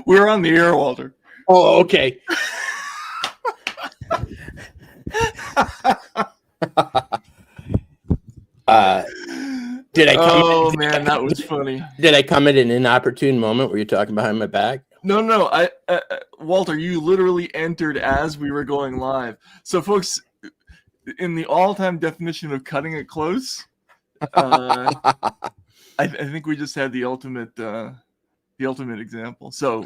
We're on the air, Walter. Oh, okay. Did I come? Oh man, that was funny. Did I come at an inopportune moment where you're talking behind my back? No. Walter, you literally entered as we were going live. So, folks, in the all-time definition of cutting it close, I think we just had the ultimate example. So,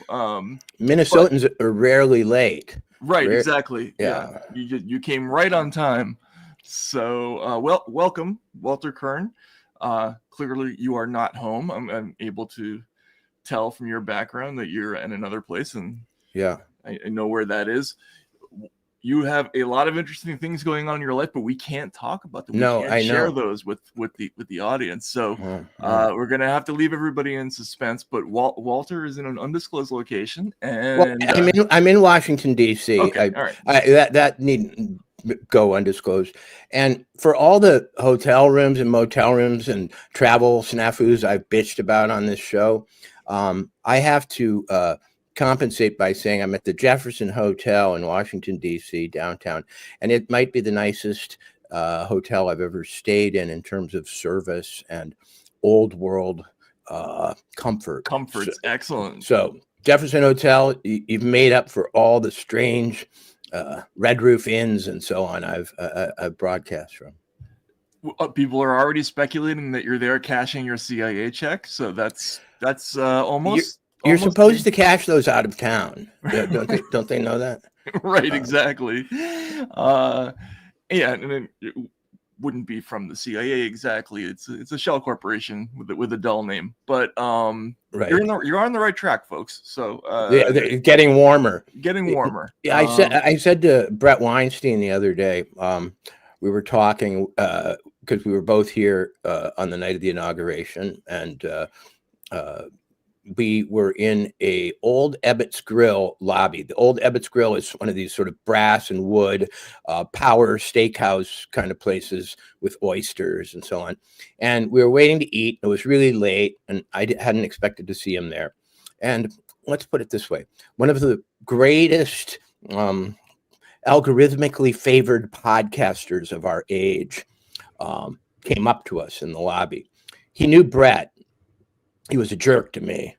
Minnesotans are rarely late. Right, exactly. Yeah. You came right on time. So, welcome, Walter Kern. Clearly, you are not home. I'm able to tell from your background that you're in another place, and I know where that is. You have a lot of interesting things going on in your life, but we can't talk about them. We can't share those with the audience. So we're gonna have to leave everybody in suspense. But Walter is in an undisclosed location, and I'm in Washington D.C. Okay, all right. That needn't go undisclosed. And for all the hotel rooms and motel rooms and travel snafus I've bitched about on this show, I have to compensate by saying I'm at the Jefferson Hotel in Washington, D.C., downtown. And it might be the nicest hotel I've ever stayed in terms of service and old world comfort. Comfort's excellent. So Jefferson Hotel, you've made up for all the strange Red Roof Inns and so on I've broadcast from. People are already speculating that you're there cashing your CIA check. So that's almost... You're supposed to cash those out of town. Don't they know that? Right, exactly. And it wouldn't be from the CIA exactly. It's a shell corporation with a dull name. But right. You're on the right track, folks. So they're getting warmer. Getting warmer. Yeah, I said to Brett Weinstein the other day, we were talking because we were both here on the night of the inauguration, and we were in a old Ebbets Grill lobby. The old Ebbets Grill is one of these sort of brass and wood power steakhouse kind of places with oysters and so on. And we were waiting to eat. It was really late, and I hadn't expected to see him there. And let's put it this way. One of the greatest algorithmically favored podcasters of our age came up to us in the lobby. He knew Brett. He was a jerk to me.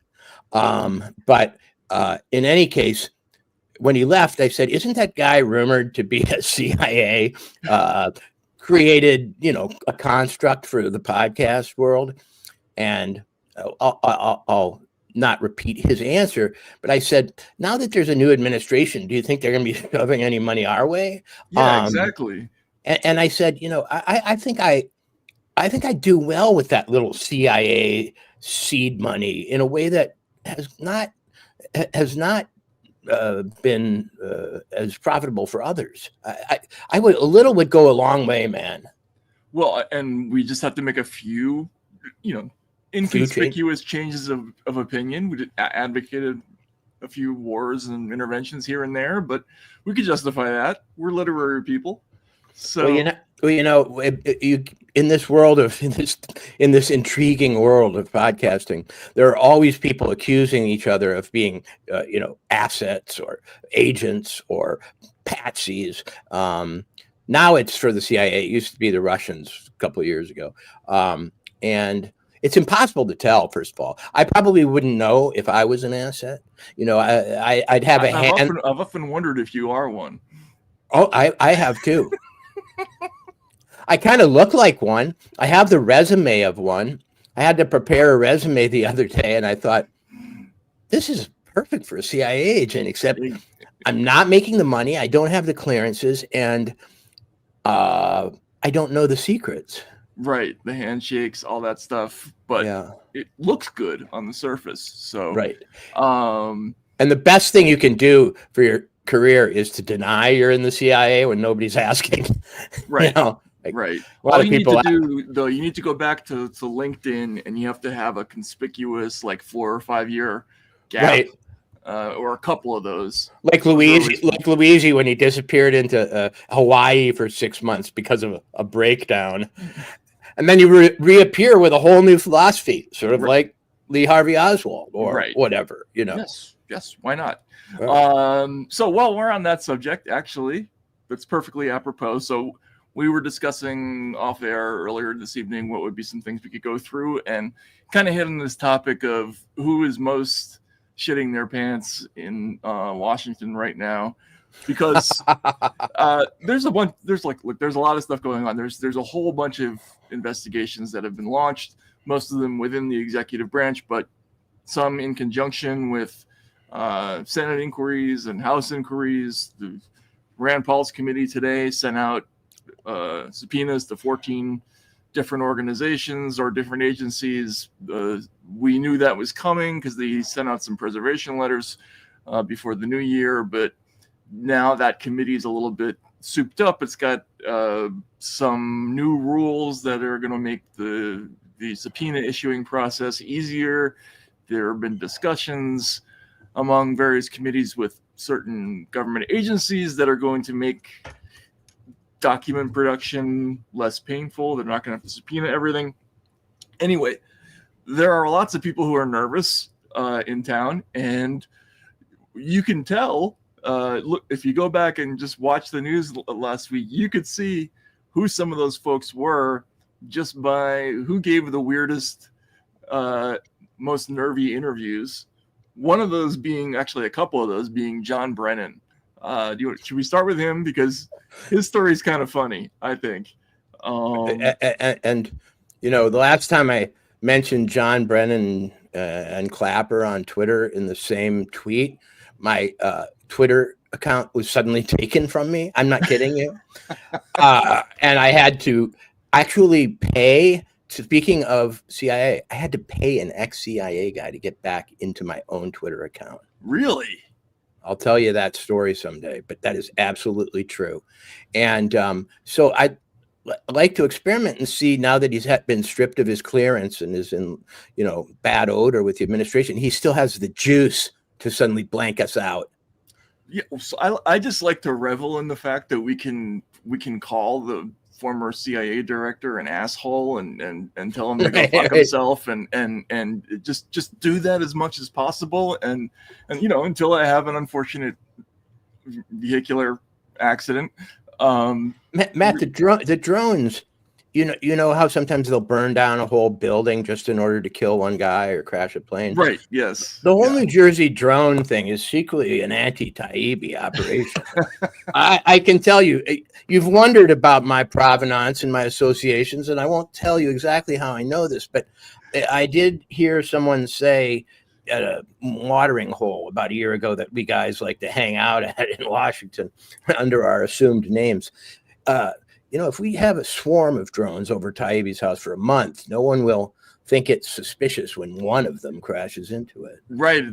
But in any case, when he left, I said, isn't that guy rumored to be a CIA created, a construct for the podcast world? And I'll not repeat his answer, but I said, now that there's a new administration, do you think they're going to be shoving any money our way? Yeah, exactly. And I said, I think I do well with that little CIA seed money in a way that has not been as profitable for others. I would go a long way, man. Well, and we just have to make a few, inconspicuous changes of opinion. We advocated a few wars and interventions here and there, but we could justify that. We're literary people. So in this world in this intriguing world of podcasting, there are always people accusing each other of being assets or agents or patsies. Now it's for the CIA. It used to be the Russians a couple of years ago, and it's impossible to tell. First of all, I probably wouldn't know if I was an asset. I'd have a hand. I've often wondered if you are one. Oh, I have too. I kind of look like one. I have the resume of one. I had to prepare a resume the other day, and I thought, this is perfect for a CIA agent, except I'm not making the money. I don't have the clearances, and I don't know the secrets. Right. The handshakes, all that stuff. But it looks good on the surface. So right. And the best thing you can do for your career is to deny you're in the CIA when nobody's asking. Right. Right. All you need to do, though, you need to go back to LinkedIn, and you have to have a conspicuous 4 or 5 year gap, right? Or a couple of those. Like Luigi when he disappeared into Hawaii for 6 months because of a breakdown, and then you reappear with a whole new philosophy, sort of like Lee Harvey Oswald or right. whatever, Yes, why not? Right. So while we're on that subject, actually, that's perfectly apropos. So we were discussing off air earlier this evening what would be some things we could go through, and kind of hitting this topic of who is most shitting their pants in Washington right now, because there's a bunch. There's a lot of stuff going on. There's a whole bunch of investigations that have been launched, most of them within the executive branch, but some in conjunction with Senate inquiries and House inquiries. The Rand Paul's committee today sent out subpoenas to 14 different organizations or different agencies. We knew that was coming because they sent out some preservation letters before the new year, but now that committee is a little bit souped up. It's got some new rules that are going to make the subpoena issuing process easier. There have been discussions among various committees with certain government agencies that are going to make document production less painful. They're not going to have to subpoena everything. Anyway, there are lots of people who are nervous in town, and you can tell. Look, if you go back and just watch the news last week, you could see who some of those folks were just by who gave the weirdest, most nervy interviews. One of those being, actually a couple of those being John Brennan. Should we start with him? Because his story is kind of funny, I think. And the last time I mentioned John Brennan and Clapper on Twitter in the same tweet, my Twitter account was suddenly taken from me. I'm not kidding you. And I had to actually pay. Speaking of CIA, I had to pay an ex-CIA guy to get back into my own Twitter account. Really? I'll tell you that story someday, but that is absolutely true. And so I'd like to experiment and see, now that he's been stripped of his clearance and is in, bad odor with the administration, he still has the juice to suddenly blank us out. Yeah, so I just like to revel in the fact that we can call the former CIA director an asshole and tell him to go fuck himself and just do that as much as possible and until I have an unfortunate vehicular accident. Matt, the drones, you know how sometimes they'll burn down a whole building just in order to kill one guy or crash a plane? Right, yes. The whole New Jersey drone thing is secretly an anti-Taibbi operation. I can tell you, you've wondered about my provenance and my associations, and I won't tell you exactly how I know this, but I did hear someone say at a watering hole about a year ago that we guys like to hang out at in Washington under our assumed names. If we have a swarm of drones over Taibbi's house for a month, no one will think it's suspicious when one of them crashes into it. Right.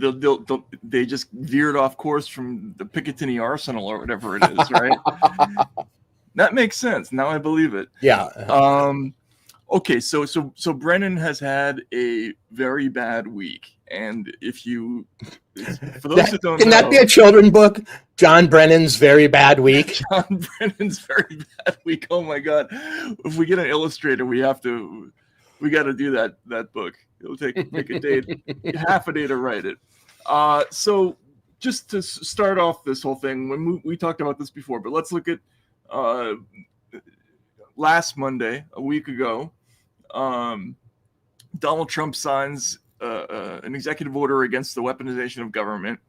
They just veered off course from the Picatinny Arsenal or whatever it is, right? That makes sense. Now I believe it. Yeah. Okay, so Brennan has had a very bad week, and for those who don't know, can that be a children's book? John Brennan's very bad week. John Brennan's very bad week. Oh my God! If we get an illustrator, we got to do that book. It'll take a day, half a day to write it. So just to start off this whole thing, when we talked about this before, but let's look at last Monday, a week ago. Donald Trump signs an executive order against the weaponization of government,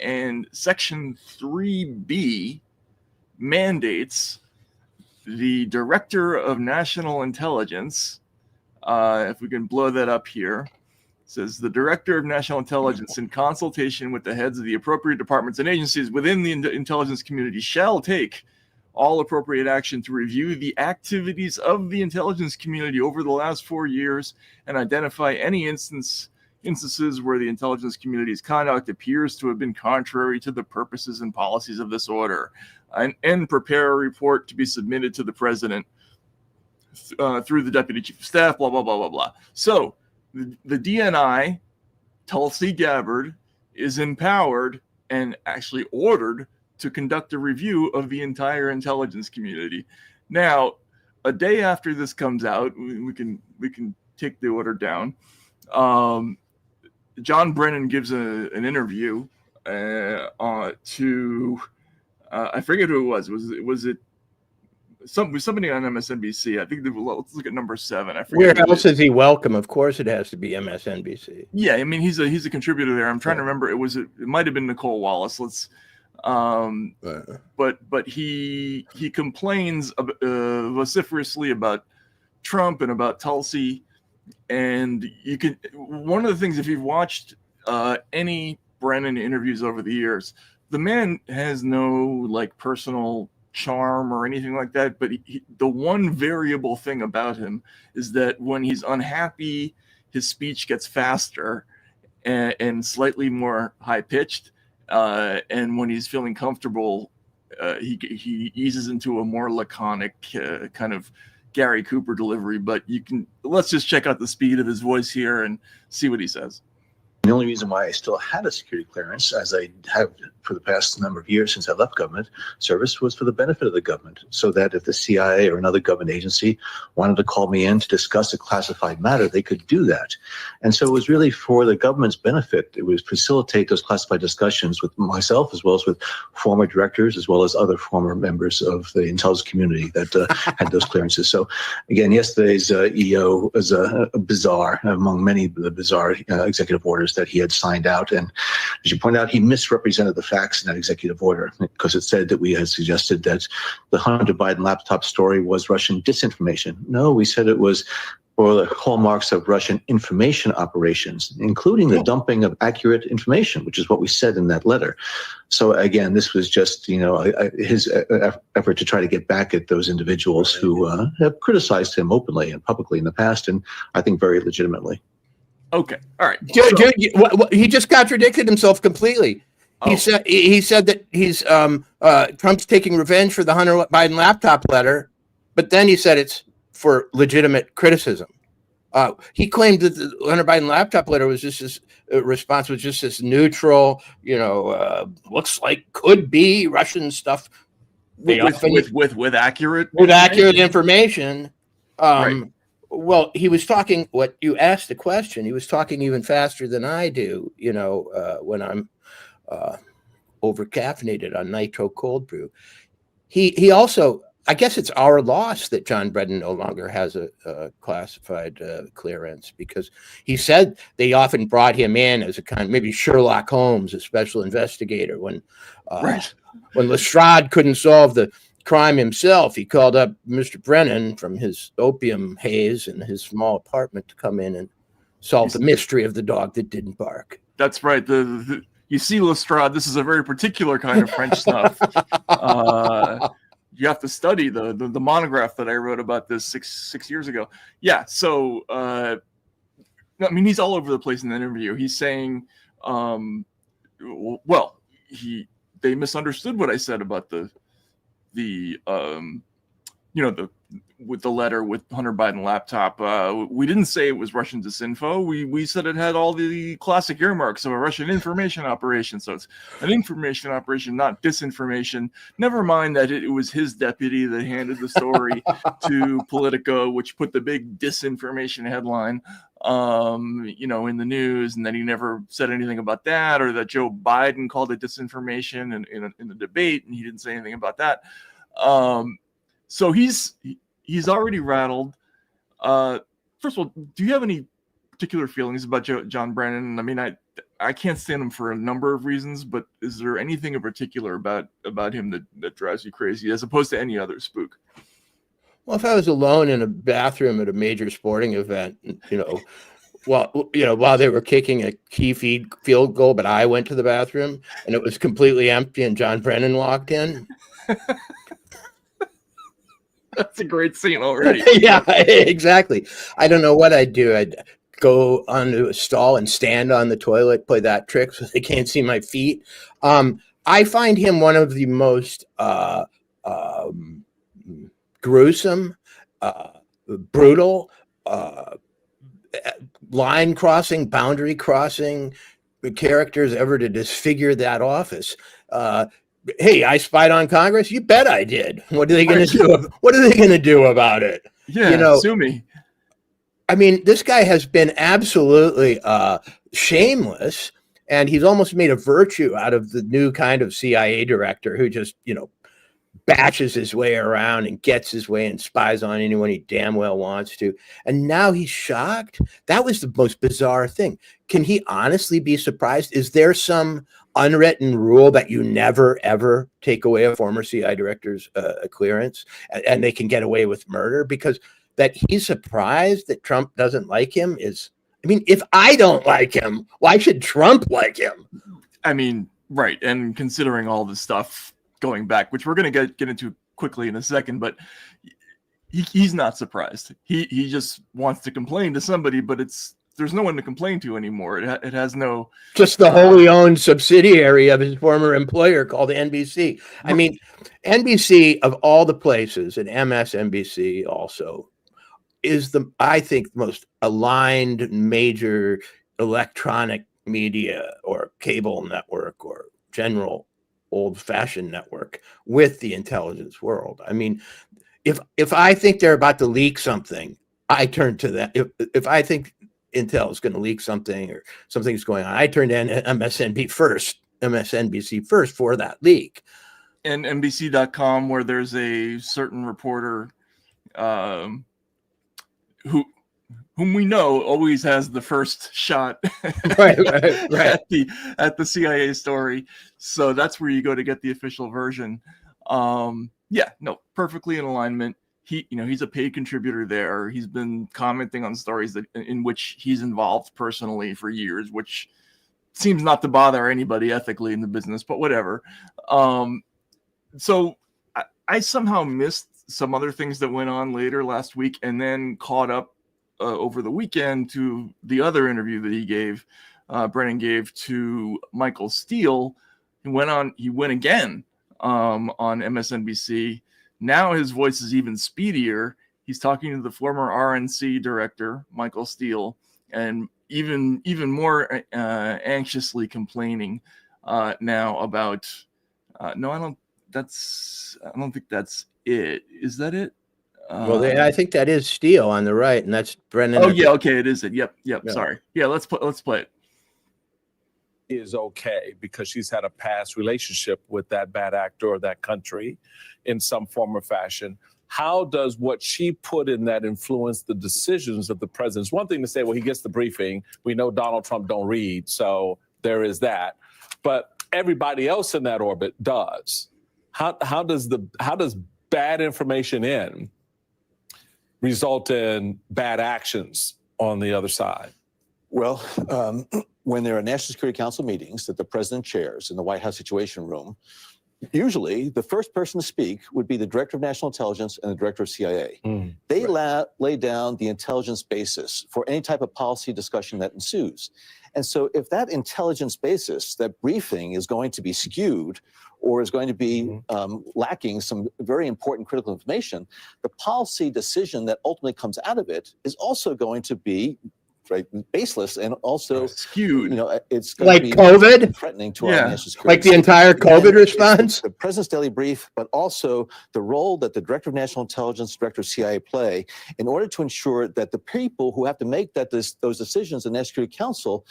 and Section 3B mandates the Director of National Intelligence, if we can blow that up here, says the Director of National Intelligence, in consultation with the heads of the appropriate departments and agencies within the intelligence community, shall take all appropriate action to review the activities of the intelligence community over the last 4 years and identify any instances where the intelligence community's conduct appears to have been contrary to the purposes and policies of this order, and prepare a report to be submitted to the president through the deputy chief of staff, blah, blah, blah, blah, blah. So the DNI, Tulsi Gabbard, is empowered and actually ordered to conduct a review of the entire intelligence community. Now, a day after this comes out, we can take the order down. John Brennan gives an interview to I forget who it was. Was it somebody on MSNBC? I think let's look at number 7. I forget. Where else is he welcome? Of course, it has to be MSNBC. Yeah, I mean he's a contributor there. I'm trying to remember. It might have been Nicole Wallace. But he complains vociferously about Trump and about Tulsi, and one of the things, if you've watched any Brennan interviews over the years, the man has no personal charm or anything like that, but the one variable thing about him is that when he's unhappy, his speech gets faster and slightly more high-pitched, and when he's feeling comfortable, he eases into a more laconic kind of Gary Cooper delivery. But let's just check out the speed of his voice here and see what he says. The only reason why I still had a security clearance, as I have for the past number of years since I left government service, was for the benefit of the government, so that if the CIA or another government agency wanted to call me in to discuss a classified matter, they could do that. And so it was really for the government's benefit. It was facilitate those classified discussions with myself, as well as with former directors, as well as other former members of the intelligence community that had those clearances. So again, yesterday's EO was a bizarre, among many of the bizarre executive orders that he had signed out. And as you point out, he misrepresented the facts in that executive order, because it said that we had suggested that the Hunter Biden laptop story was Russian disinformation. No, we said it was for the hallmarks of Russian information operations, including the dumping of accurate information, which is what we said in that letter. So again, this was just, his effort to try to get back at those individuals who have criticized him openly and publicly in the past, and I think very legitimately. Okay. All right. Dude, he just contradicted himself completely. Oh. He said that he's Trump's taking revenge for the Hunter Biden laptop letter, but then he said it's for legitimate criticism. He claimed that the Hunter Biden laptop letter was just this response was just this neutral, looks like could be Russian stuff with accurate information. Right. Well, he was talking, what you asked the question, he was talking even faster than I do, when I'm over caffeinated on nitro cold brew. He also, I guess it's our loss that John Brennan no longer has a classified clearance, because he said they often brought him in as a kind of maybe Sherlock Holmes, a special investigator. When Lestrade couldn't solve the crime himself, he called up Mr. Brennan from his opium haze in his small apartment to come in and solve the mystery of the dog that didn't bark. That's right. You see, Lestrade, this is a very particular kind of French snuff. You have to study the monograph that I wrote about this six years ago. Yeah. So, I mean, he's all over the place in the interview. He's saying, they misunderstood what I said about with the letter with Hunter Biden laptop. We didn't say it was Russian disinfo. We said it had all the classic earmarks of a Russian information operation. So it's an information operation, not disinformation. Never mind that it was his deputy that handed the story to Politico, which put the big disinformation headline, in the news, and then he never said anything about that, or that Joe Biden called it disinformation in the debate, and he didn't say anything about that. So he's already rattled. First of all, do you have any particular feelings about John Brennan? I mean, I can't stand him for a number of reasons, but is there anything in particular about him that drives you crazy, as opposed to any other spook? Well, if I was alone in a bathroom at a major sporting event, while they were kicking a key field goal, but I went to the bathroom and it was completely empty and John Brennan walked in. That's a great scene already. Yeah, exactly. I don't know what I'd do. I'd go onto a stall and stand on the toilet, play that trick so they can't see my feet. I find him one of the most gruesome, brutal, line crossing, boundary crossing characters ever to disfigure that office. Hey, I spied on Congress. You bet I did. What are they going to do? What are they going to do about it? Yeah, sue me. I mean, this guy has been absolutely shameless, and he's almost made a virtue out of the new kind of CIA director who just, bashes his way around and gets his way and spies on anyone he damn well wants to. And now he's shocked. That was the most bizarre thing. Can he honestly be surprised? Is there some unwritten rule that you never, ever take away a former CIA director's clearance and they can get away with murder? Because that he's surprised that Trump doesn't like him is, I mean, if I don't like him, why should Trump like him? I mean, right. And considering all this stuff going back, which we're going to get into quickly in a second, but he's not surprised. He just wants to complain to somebody, but there's no one to complain to anymore. It has no, just the wholly owned subsidiary of his former employer called NBC. I mean, NBC of all the places, and MSNBC also is I think the most aligned major electronic media or cable network or general old-fashioned network with the intelligence world. I mean, if I think they're about to leak something, I turn to that. If I think Intel is going to leak something or something's going on, I turn to MSNBC first for that leak. And NBC.com, where there's a certain reporter whom we know always has the first shot right. at the CIA story. So that's where you go to get the official version. Perfectly in alignment. He's a paid contributor there. He's been commenting on stories in which he's involved personally for years, which seems not to bother anybody ethically in the business, but whatever. So I somehow missed some other things that went on later last week and then caught up over the weekend to the other interview that Brennan gave to Michael Steele. He went again on MSNBC. Now his voice is even speedier. He's talking to the former RNC director, Michael Steele, and even more anxiously complaining now about. No, I don't think that's it. Is that it? Well, I think that is Steele on the right, and that's Brennan. Oh yeah, okay, it is it. Yep. Yeah. Sorry. Yeah, let's play it. Is okay because she's had a past relationship with that bad actor or that country in some form or fashion. How does what she put in that influence the decisions of the president? It's one thing to say, well, he gets the briefing. We know Donald Trump don't read, so there is that. But everybody else in that orbit does. How does bad information in result in bad actions on the other side? Well, when there are National Security Council meetings that the president chairs in the White House Situation Room, usually the first person to speak would be the director of national intelligence and the director of CIA. They lay down the intelligence basis for any type of policy discussion that ensues. And so if that intelligence basis, that briefing is going to be skewed or is going to be lacking some very important critical information, the policy decision that ultimately comes out of it is also going to be baseless and also skewed. It's going like to be COVID, threatening to our national security. Like the entire COVID response. The president's daily brief, but also the role that the director of national intelligence, director of CIA play in order to ensure that the people who have to make those decisions in the National Security Council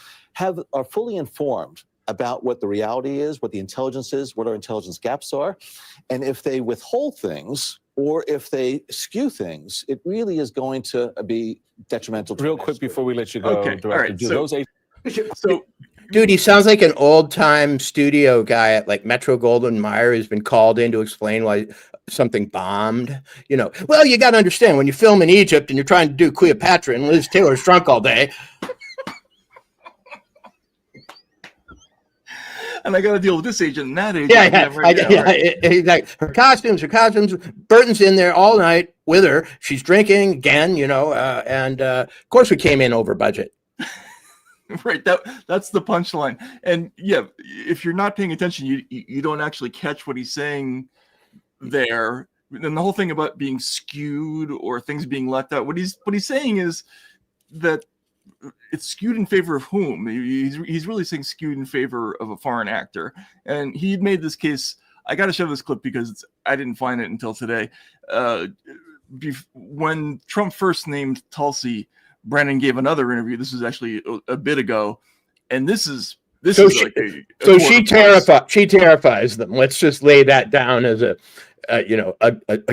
are fully informed about what the reality is, what the intelligence is, what our intelligence gaps are, and if they withhold things or if they skew things, it really is going to be detrimental. Real quick before we let you go, okay. Director, All right. Dude, he sounds like an old-time studio guy at like Metro Goldwyn Mayer who's been called in to explain why something bombed. Well, you got to understand, when you film in Egypt and you're trying to do Cleopatra and Liz Taylor's drunk all day. And I got to deal with this agent and that agent. Her costumes. Burton's in there all night with her. She's drinking again, and of course we came in over budget. Right. That's the punchline. And yeah, if you're not paying attention, you don't actually catch what he's saying there. And the whole thing about being skewed or things being left out, what he's saying is that it's skewed in favor of whom? He's really saying skewed in favor of a foreign actor. And he made this case. I got to show this clip because I didn't find it until today. When Trump first named Tulsi Brennan gave another interview. This was actually a bit ago, and this is she terrifies them. Let's just lay that down as a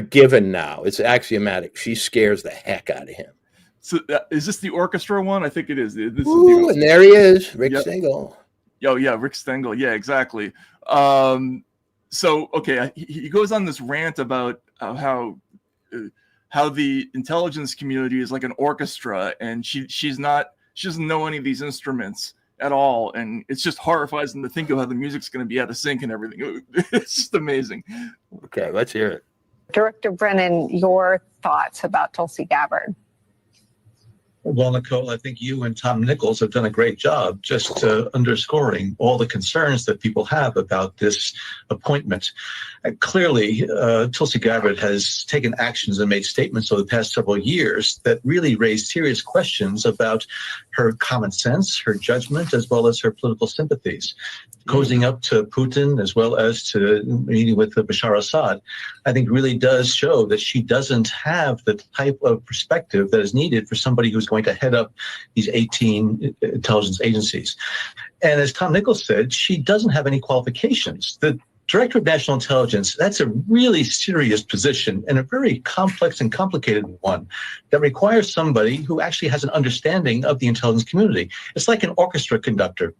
given now. It's axiomatic. She scares the heck out of him. So is this the orchestra one? I think it is. Ooh, and there he is, Rick Stengel. Oh yeah, Rick Stengel. Yeah, exactly. So okay, he goes on this rant about how the intelligence community is like an orchestra, and she doesn't know any of these instruments at all, and it's just horrifying to think of how the music's going to be out of sync and everything. It's just amazing. Okay, let's hear it. Director Brennan, your thoughts about Tulsi Gabbard? Well, Nicole, I think you and Tom Nichols have done a great job just underscoring all the concerns that people have about this appointment. Clearly, Tulsi Gabbard has taken actions and made statements over the past several years that really raise serious questions about her common sense, her judgment, as well as her political sympathies. Cozying up to Putin as well as to meeting with Bashar Assad, I think really does show that she doesn't have the type of perspective that is needed for somebody who's going to head up these 18 intelligence agencies. And as Tom Nichols said, she doesn't have any qualifications. The Director of National Intelligence, that's a really serious position and a very complex and complicated one that requires somebody who actually has an understanding of the intelligence community. It's like an orchestra conductor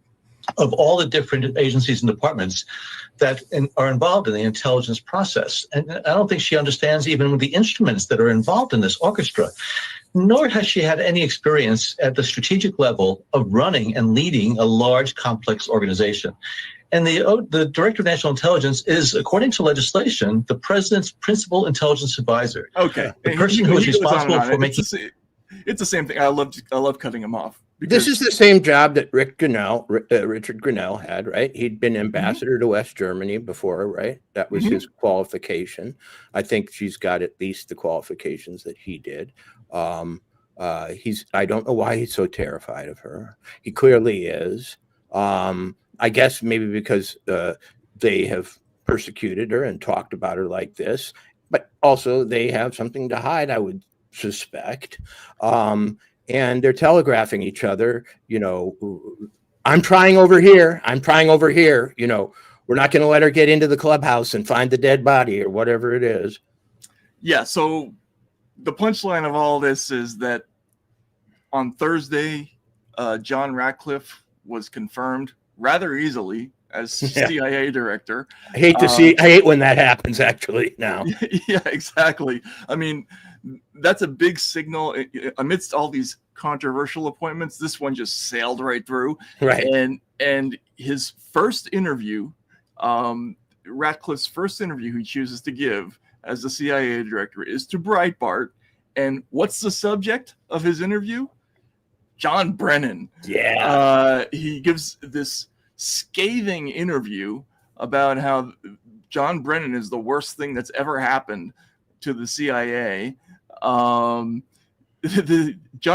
of all the different agencies and departments that are involved in the intelligence process. And I don't think she understands even the instruments that are involved in this orchestra, nor has she had any experience at the strategic level of running and leading a large, complex organization. And the Director of National Intelligence is, according to legislation, the president's principal intelligence advisor. Okay. The person who is responsible for making... It's the same thing. I love cutting him off. This is the same job that Richard Grinnell had, right? He'd been ambassador to West Germany before, right? That was his qualification. I think she's got at least the qualifications that he did. I don't know why he's so terrified of her. He clearly is. I guess maybe because they have persecuted her and talked about her like this, but also they have something to hide, I would suspect. And they're telegraphing each other, I'm trying over here. We're not going to let her get into the clubhouse and find the dead body or whatever it is. Yeah. So the punchline of all this is that on Thursday, John Ratcliffe was confirmed rather easily as CIA director. I hate when that happens actually now. Yeah, exactly. I mean, that's a big signal amidst all these controversial appointments. This one just sailed right through. Right. And his first interview, Ratcliffe's first interview he chooses to give as the CIA director is to Breitbart. And what's the subject of his interview? John Brennan. Yeah. He gives this scathing interview about how John Brennan is the worst thing that's ever happened to the CIA. John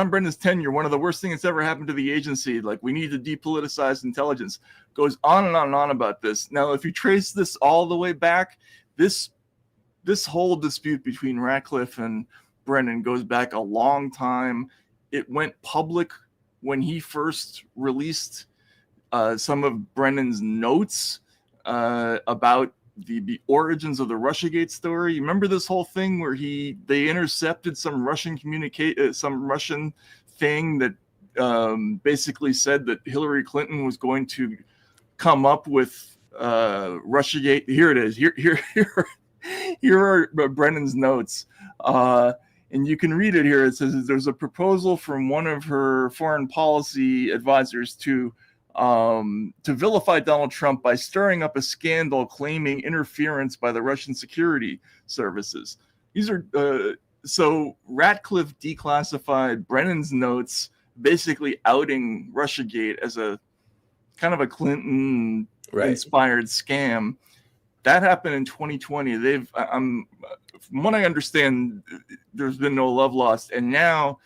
Brennan's tenure, one of the worst things that's ever happened to the agency. Like, we need to depoliticize intelligence. Goes on and on and on about this. Now, if you trace this all the way back, this whole dispute between Ratcliffe and Brennan goes back a long time. It went public when he first released some of Brennan's notes about the origins of the Russiagate story. You remember this whole thing where they intercepted some Russian some Russian thing that basically said that Hillary Clinton was going to come up with Russiagate. Here it is. Here are Brennan's notes. And you can read it here. It says there's a proposal from one of her foreign policy advisors to vilify Donald Trump by stirring up a scandal claiming interference by the Russian security services. These are so Ratcliffe declassified Brennan's notes, basically outing Russiagate as a kind of a Clinton inspired scam. That happened in 2020. From what I understand, there's been no love lost, and now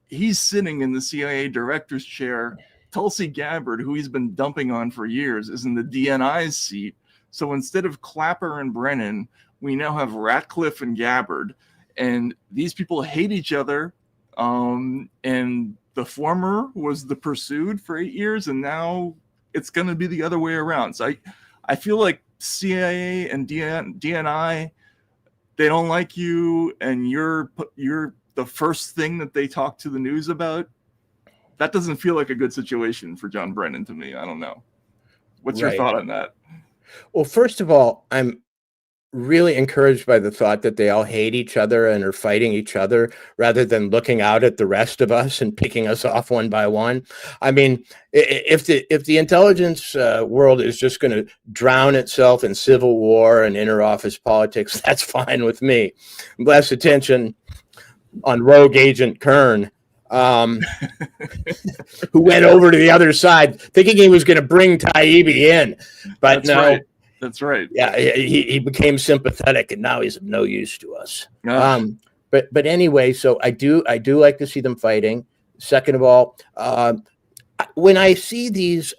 he's sitting in the CIA director's chair. Tulsi Gabbard, who he's been dumping on for years, is in the DNI's seat. So instead of Clapper and Brennan, we now have Ratcliffe and Gabbard. And these people hate each other And the former was the pursued for 8 years, and now it's going to be the other way around. So I feel like CIA and DNI, they don't like you, and you're the first thing that they talk to the news about. That doesn't feel like a good situation for John Brennan to me. I don't know. What's your thought on that? Well, first of all, I'm really encouraged by the thought that they all hate each other and are fighting each other rather than looking out at the rest of us and picking us off one by one. I mean, if the intelligence world is just going to drown itself in civil war and interoffice politics, that's fine with me. Less attention on rogue agent Kern, who went over to the other side thinking he was going to bring Taibbi in, but That's no. right. That's right. Yeah, he became sympathetic, and now he's of no use to us. But anyway, so I do like to see them fighting. Second of all, when I see these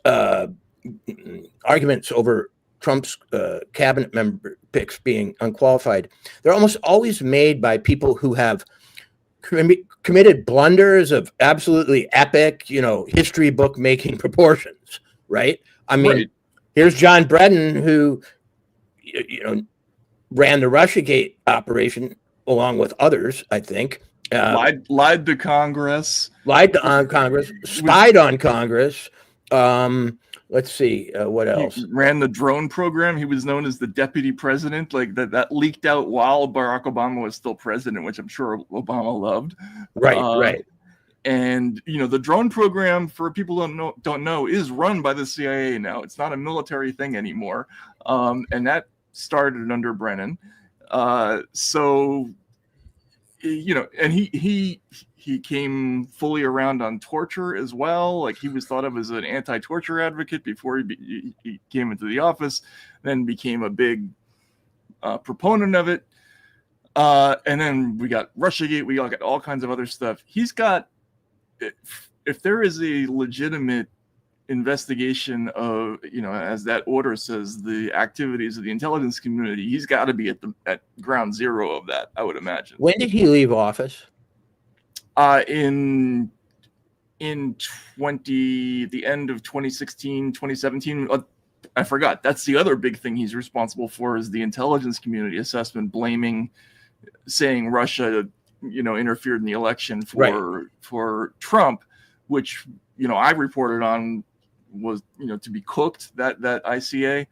arguments over Trump's cabinet member picks being unqualified, they're almost always made by people who have committed blunders of absolutely epic, history book making proportions. Right? I mean. Right. Here's John Brennan, who, ran the Russiagate operation along with others, I think. Lied to Congress. Lied on Congress. Spied on Congress. Let's see, what else? He ran the drone program. He was known as the deputy president. Like that leaked out while Barack Obama was still president, which I'm sure Obama loved. Right. And the drone program, for people who don't know, is run by the CIA now. It's not a military thing anymore, and that started under Brennan. So, and he came fully around on torture as well. Like, he was thought of as an anti-torture advocate before he came into the office, then became a big proponent of it. And then we got Russiagate. We all got all kinds of other stuff. He's got. If there is a legitimate investigation of, as that order says, the activities of the intelligence community, he's got to be at ground zero of that, I would imagine. When did he leave office? In the end of 2016, 2017. I forgot. That's the other big thing he's responsible for, is the intelligence community assessment, saying Russia interfered in the election for Trump, which I reported on was to be cooked, that ICA.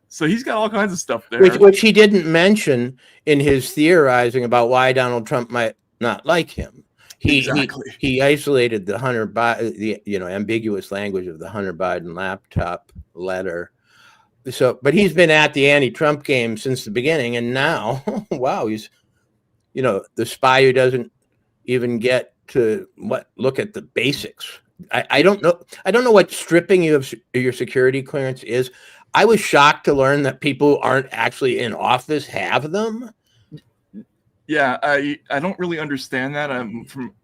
So he's got all kinds of stuff there, which he didn't mention in his theorizing about why Donald Trump might not like him. He isolated the Hunter Biden, ambiguous language of the Hunter Biden laptop letter. So, but he's been at the anti-Trump game since the beginning, and now, wow, he's the spy who doesn't even get to look at the basics. I don't know what stripping you of your security clearance is. I was shocked to learn that people who aren't actually in office have them. Yeah, I don't really understand that.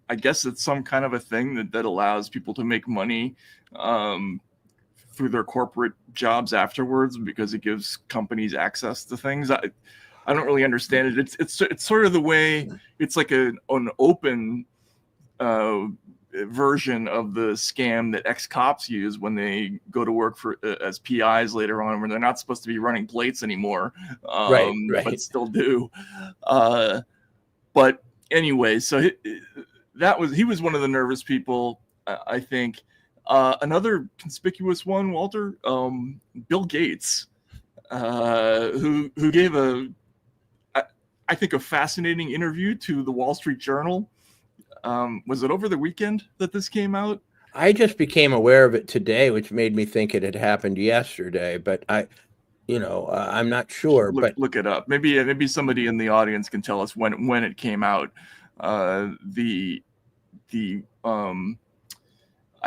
I guess it's some kind of a thing that allows people to make money through their corporate jobs afterwards, because it gives companies access to things. I don't really understand it. It's sort of the way, it's like an open version of the scam that ex-cops use when they go to work as PIs later on, when they're not supposed to be running plates anymore, right. but still do. But anyway, so he was one of the nervous people, I think. Another conspicuous one, Walter, Bill Gates, who gave I think a fascinating interview to the Wall Street Journal. Was it over the weekend that this came out? I just became aware of it today, which made me think it had happened yesterday, but I'm not sure. Look it up. Maybe somebody in the audience can tell us when it came out. I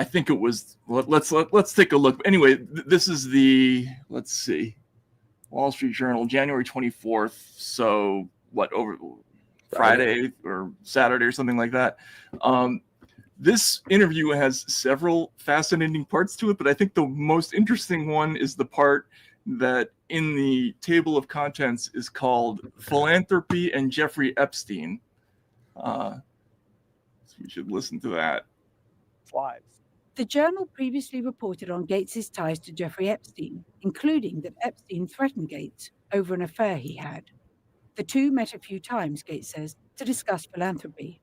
think it was. Let's take a look. Anyway, this is let's see, Wall Street Journal, January 24th. So over Friday or Saturday or something like that. This interview has several fascinating parts to it, but I think the most interesting one is the part that in the table of contents is called Philanthropy and Jeffrey Epstein. We should listen to that. Lives. The Journal previously reported on Gates's ties to Jeffrey Epstein, including that Epstein threatened Gates over an affair he had. The two met a few times, Gates says, to discuss philanthropy.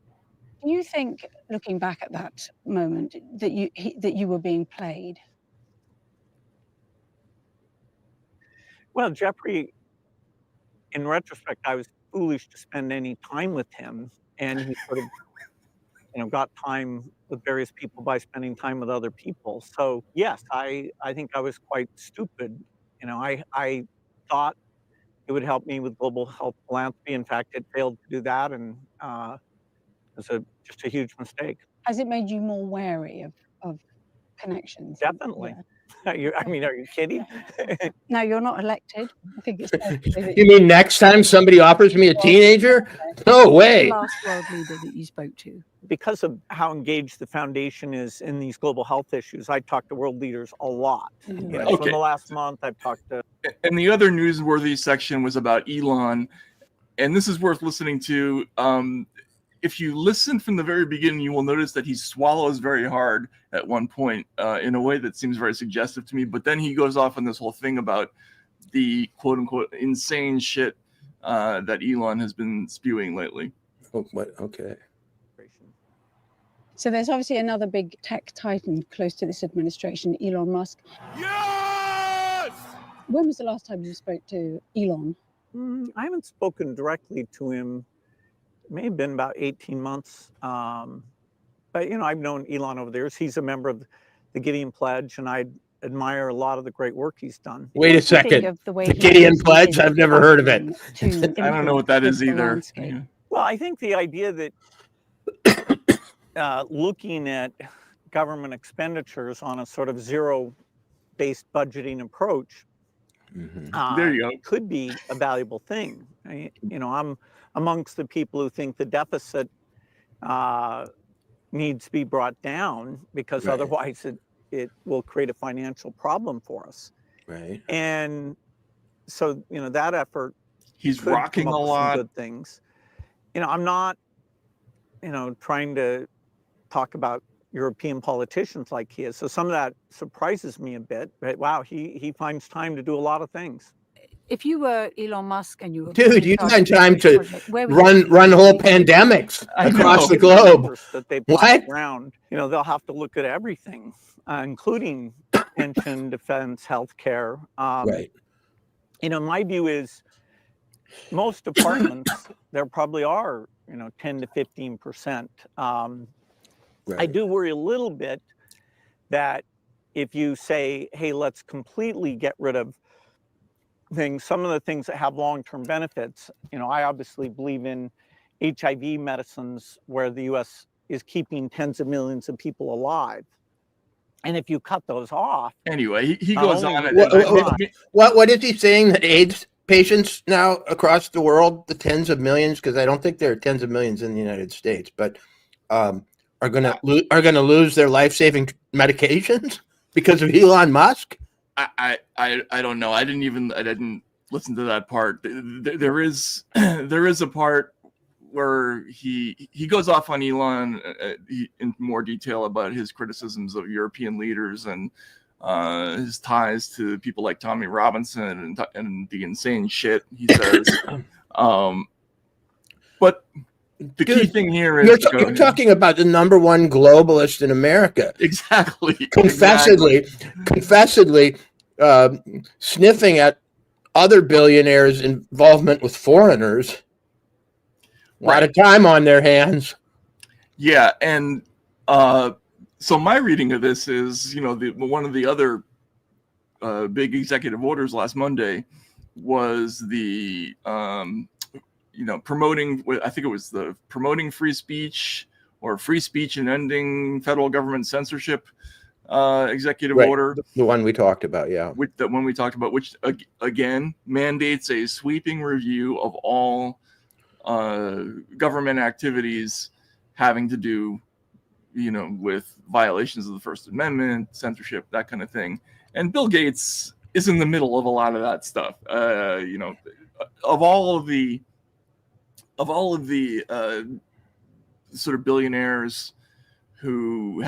Do you think, looking back at that moment, that you were being played? Well, Jeffrey, in retrospect, I was foolish to spend any time with him, and he sort of, got time with various people by spending time with other people. So yes, I think I was quite stupid. I thought it would help me with global health philanthropy. In fact, it failed to do that, and it was just a huge mistake. Has it made you more wary of connections? Definitely. Yeah. Are you kidding? No, you're not elected. I think it's fair to say that You mean next time somebody offers me a teenager? No way. The last world leader that you spoke to. Because of how engaged the foundation is in these global health issues, I talk to world leaders a lot. Mhm. So Okay. in the last month, I've talked to. And the other newsworthy section was about Elon, and this is worth listening to. If you listen from the very beginning, you will notice that he swallows very hard at one point in a way that seems very suggestive to me. But then he goes off on this whole thing about the quote unquote insane shit that Elon has been spewing lately. Oh, what? Okay. So there's obviously another big tech titan close to this administration, Elon Musk. Yes! When was the last time you spoke to Elon? I haven't spoken directly to him. It may have been about 18 months. But, I've known Elon over the years. He's a member of the Gideon Pledge, and I admire a lot of the great work he's done. Wait a What do you think second. of the way The he Gideon uses Pledge? his I've never heard of it. funding to I don't know what that is influence the either. landscape? Well, I think the idea that looking at government expenditures on a sort of zero-based budgeting approach There you go. could be a valuable thing. I'm amongst the people who think the deficit needs to be brought down because Right. otherwise it will create a financial problem for us. Right. And so, that effort He's could rocking come a up with lot. some good things. I'm not, trying to talk about European politicians like he is. So some of that surprises me a bit. But wow, he finds time to do a lot of things. If you were Elon Musk and you were Dude, you in find charge of time this to project, where would you run whole be? pandemics I across know. the globe. Numbers that they put What? around, they'll have to look at everything, including pension, defense, healthcare. Right. My view is most departments, there probably are, 10 to 15%. I Right. do worry a little bit that if you say, hey, let's completely get rid of things, some of the things that have long-term benefits, I obviously believe in HIV medicines where the US is keeping tens of millions of people alive. And if you cut those off, Anyway, he Not goes only on. would and they What is he saying that AIDS patients now across the world, the tens of millions, because I don't think there are tens of millions in the United States, but are going to lose their life-saving medications because of Elon Musk? I don't know. I didn't listen to that part. There is a part where he goes off on Elon in more detail about his criticisms of European leaders and his ties to people like Tommy Robinson and the insane shit he says. But the key Dude, thing here is You're talking about the number one globalist in America. exactly Confessedly sniffing at other billionaires' involvement with foreigners. A lot of time on their hands. Yeah, and so my reading of this is, one of the other big executive orders last Monday was the promoting. I think it was the promoting free speech or free speech and ending federal government censorship executive Right. order. The one we talked about, yeah. Which again mandates a sweeping review of all government activities having to do, with violations of the First Amendment, censorship, that kind of thing. And Bill Gates is in the middle of a lot of that stuff. Of all of the sort of billionaires who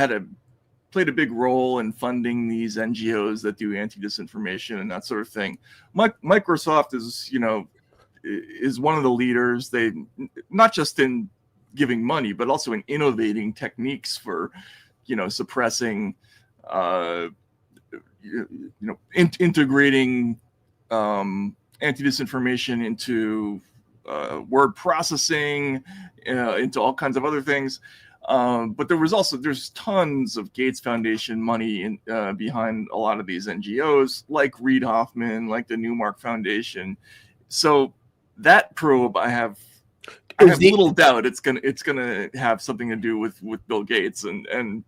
played a big role in funding these NGOs that do anti-disinformation and that sort of thing. Microsoft is one of the leaders. They not just in giving money, but also in innovating techniques for, suppressing, integrating anti-disinformation into word processing, into all kinds of other things. But there's tons of Gates Foundation money behind a lot of these NGOs, like Reid Hoffman, like the Newmark Foundation. So that probe, I have little doubt it's gonna have something to do with Bill Gates, and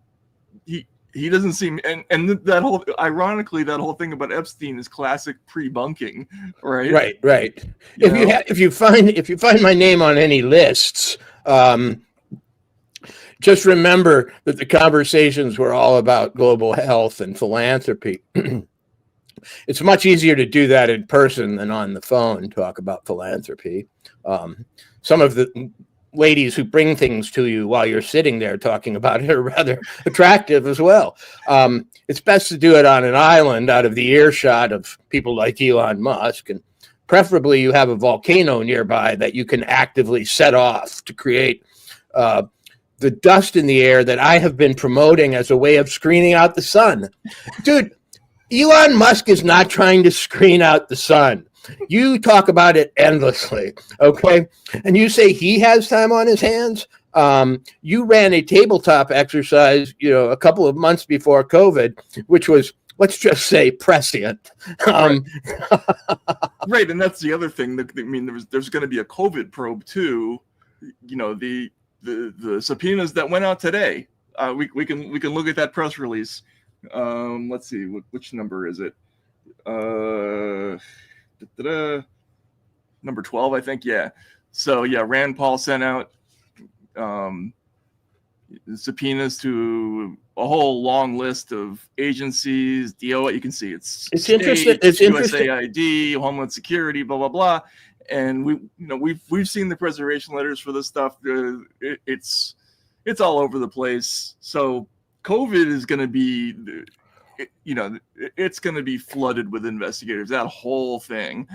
he doesn't seem, and that whole, ironically, that whole thing about Epstein is classic pre-bunking, right? Right. If you find my name on any lists, just remember that the conversations were all about global health and philanthropy. It's much easier to do that in person than on the phone, talk about philanthropy. Some of the ladies who bring things to you while you're sitting there talking about it are rather attractive as well. It's best to do it on an island out of the earshot of people like Elon Musk, and preferably you have a volcano nearby that you can actively set off to create the dust in the air that I have been promoting as a way of screening out the sun. Dude, Elon Musk is not trying to screen out the sun. You talk about it endlessly, okay? And you say he has time on his hands. You ran a tabletop exercise, a couple of months before COVID, which was, let's just say, prescient. Right, and that's the other thing. There's going to be a COVID probe too. The subpoenas that went out today. We can look at that press release. Let's see, which number is it? Number 12, I think. Yeah. So yeah, Rand Paul sent out subpoenas to a whole long list of agencies. You can see it's interesting. It's interesting. USAID, Homeland Security, blah blah blah. And we've seen the preservation letters for this stuff. It's all over the place. So COVID is going to be, it's going to be flooded with investigators. That whole thing.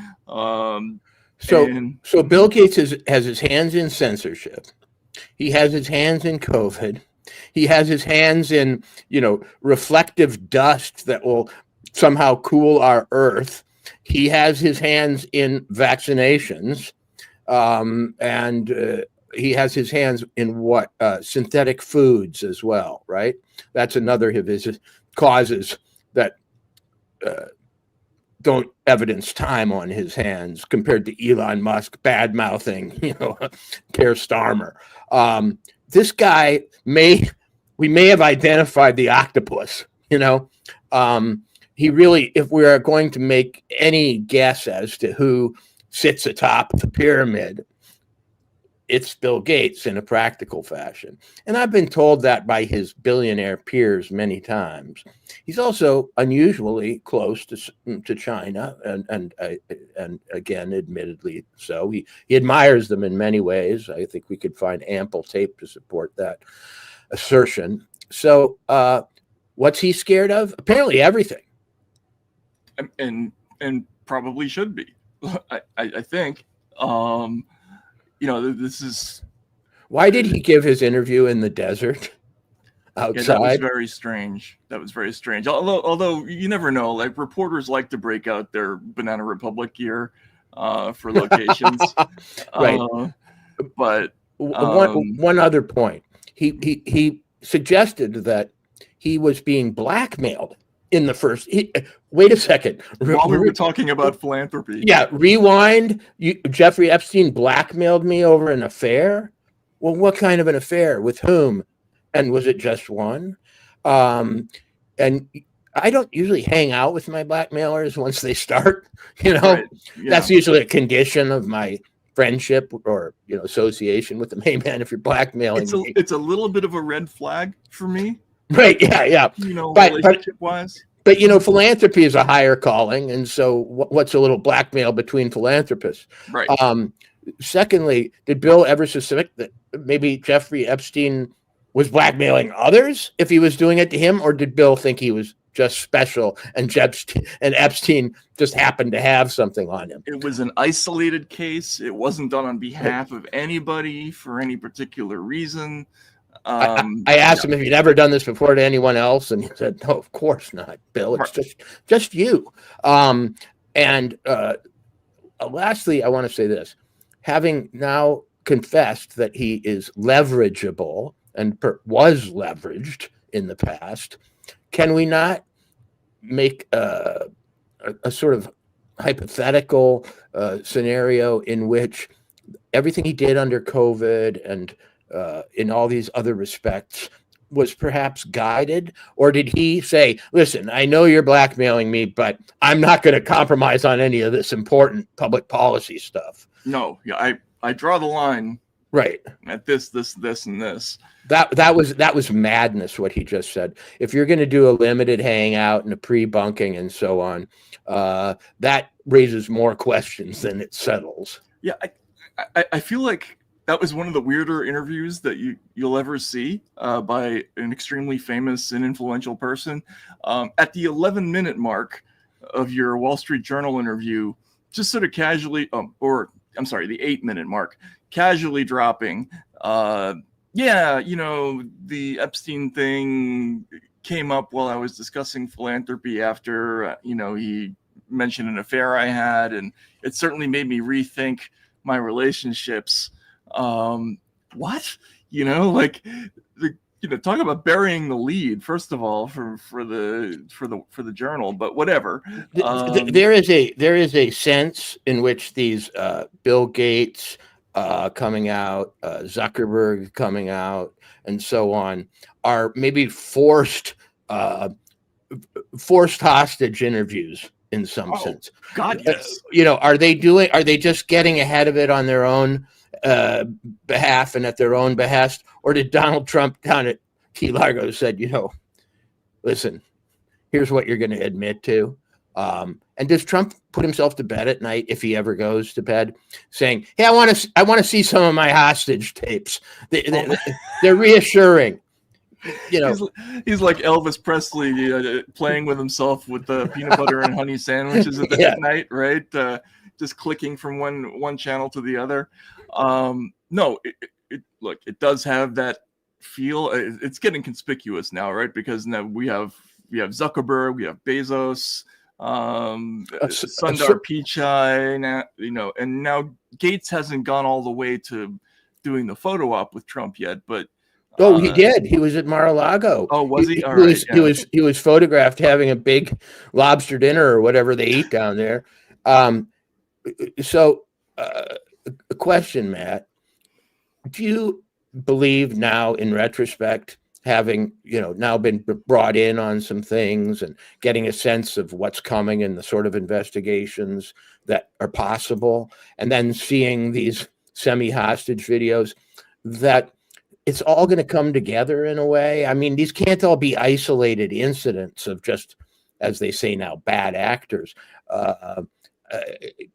So Bill Gates has his hands in censorship. He has his hands in COVID. He has his hands in, reflective dust that will somehow cool our Earth. He has his hands in vaccinations, and he has his hands in synthetic foods as well, right? That's another of his causes that don't evidence time on his hands compared to Elon Musk bad-mouthing, Keir Starmer. This guy we may have identified the octopus, he really, if we are going to make any guess as to who sits atop the pyramid, it's Bill Gates in a practical fashion. And I've been told that by his billionaire peers many times. He's also unusually close to China, and again, admittedly so. He admires them in many ways. I think we could find ample tape to support that assertion. So what's he scared of? Apparently everything. And probably should be. I think. This is. Why did he give his interview in the desert outside? Yeah, that was very strange. Although you never know. Like, reporters like to break out their Banana Republic gear for locations. Right. But one other point. He suggested that he was being blackmailed in the first. Wait a second. While we were talking about philanthropy. Yeah, rewind. Jeffrey Epstein blackmailed me over an affair. Well, what kind of an affair? With whom? And was it just one? And I don't usually hang out with my blackmailers once they start. Right. Yeah. That's usually a condition of my friendship or association with them. Hey man, if you're blackmailing it's a little bit of a red flag for me. Right. Yeah. Relationship wise. but philanthropy is a higher calling, and so what's a little blackmail between philanthropists? Right. Secondly, did Bill ever suspect that maybe Jeffrey Epstein was blackmailing others if he was doing it to him, or did Bill think he was just special and Epstein just happened to have something on him? It was an isolated case. It wasn't done on behalf of anybody for any particular reason. I asked him if he'd ever done this before to anyone else, and he said, "No, of course not, Bill. It's just you." And lastly, I want to say this: having now confessed that he is leverageable and was leveraged in the past, can we not make a sort of hypothetical scenario in which everything he did under COVID and in all these other respects was perhaps guided? Or did he say, listen, I know you're blackmailing me, but I'm not going to compromise on any of this important public policy stuff? No, yeah, I draw the line right at this, and this. That was madness, what he just said. If you're going to do a limited hangout and a pre-bunking and so on, that raises more questions than it settles. Yeah, I feel like that was one of the weirder interviews that you'll ever see by an extremely famous and influential person. At the 11-minute mark of your Wall Street Journal interview, just sort of casually, the 8-minute mark, casually dropping, yeah, the Epstein thing came up while I was discussing philanthropy after, he mentioned an affair I had, and it certainly made me rethink my relationships. What? Talk about burying the lead, first of all, for the journal, but whatever. There is a sense in which these Bill Gates coming out, Zuckerberg coming out, and so on, are maybe forced hostage interviews in some sense. God, yes. Are they just getting ahead of it on their own behalf and at their own behest? Or did Donald Trump down at Key Largo said, listen, here's what you're going to admit to? And does Trump put himself to bed at night, if he ever goes to bed, saying, hey, I want to see some of my hostage tapes? They're reassuring. He's like Elvis Presley playing with himself with the peanut butter and honey sandwiches at night, right? Just clicking from one channel to the other. No, look, it does have that feel. It's getting conspicuous now, right? Because now we have Zuckerberg, we have Bezos, Sundar Pichai, now, and now Gates hasn't gone all the way to doing the photo op with Trump yet, but. Oh, he did. He was at Mar-a-Lago. Oh, was he? He was photographed having a big lobster dinner or whatever they eat down there. So, a question, Matt: do you believe now, in retrospect, having now been brought in on some things and getting a sense of what's coming and the sort of investigations that are possible, and then seeing these semi-hostage videos, that it's all going to come together in a way? I mean, these can't all be isolated incidents of just, as they say now, bad actors.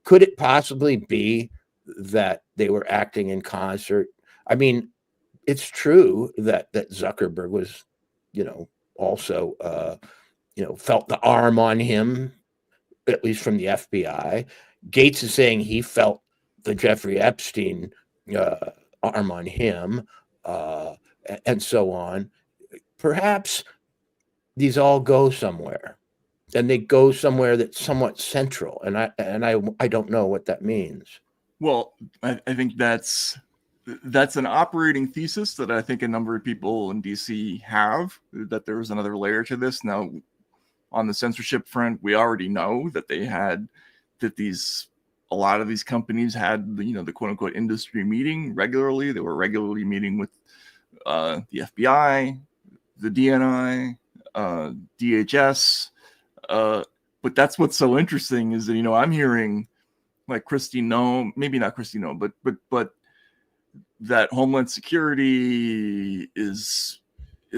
Could it possibly be that they were acting in concert? I mean, it's true that Zuckerberg was, also, felt the arm on him, at least from the FBI. Gates is saying he felt the Jeffrey Epstein arm on him. And so on. Perhaps these all go somewhere, and they go somewhere that's somewhat central, and I don't know what that means. Well, I think that's an operating thesis that I think a number of people in DC have, that there was another layer to this. Now, on the censorship front, we already know that a lot of these companies had the quote unquote industry meeting regularly. They were regularly meeting with the FBI, the DNI, DHS. But that's what's so interesting is that, I'm hearing like Kristi Noem, maybe not Kristi Noem, but that Homeland Security is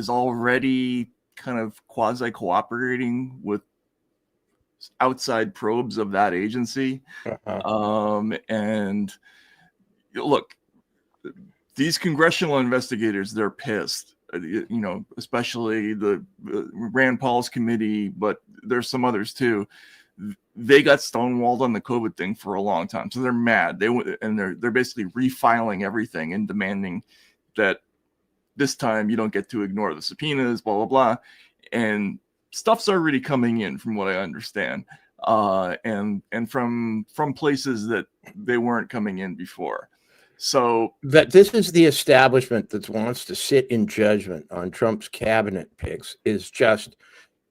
already kind of quasi cooperating with outside probes of that agency. And look, these congressional investigators, they're pissed, you know, especially the Rand Paul's committee, but there's some others too. They got stonewalled on the COVID thing for a long time, so they're mad. They're basically refiling everything and demanding that this time you don't get to ignore the subpoenas, blah blah blah, and stuff's already coming in, from what I understand, and from places that they weren't coming in before. So that this is the establishment that wants to sit in judgment on Trump's cabinet picks is just,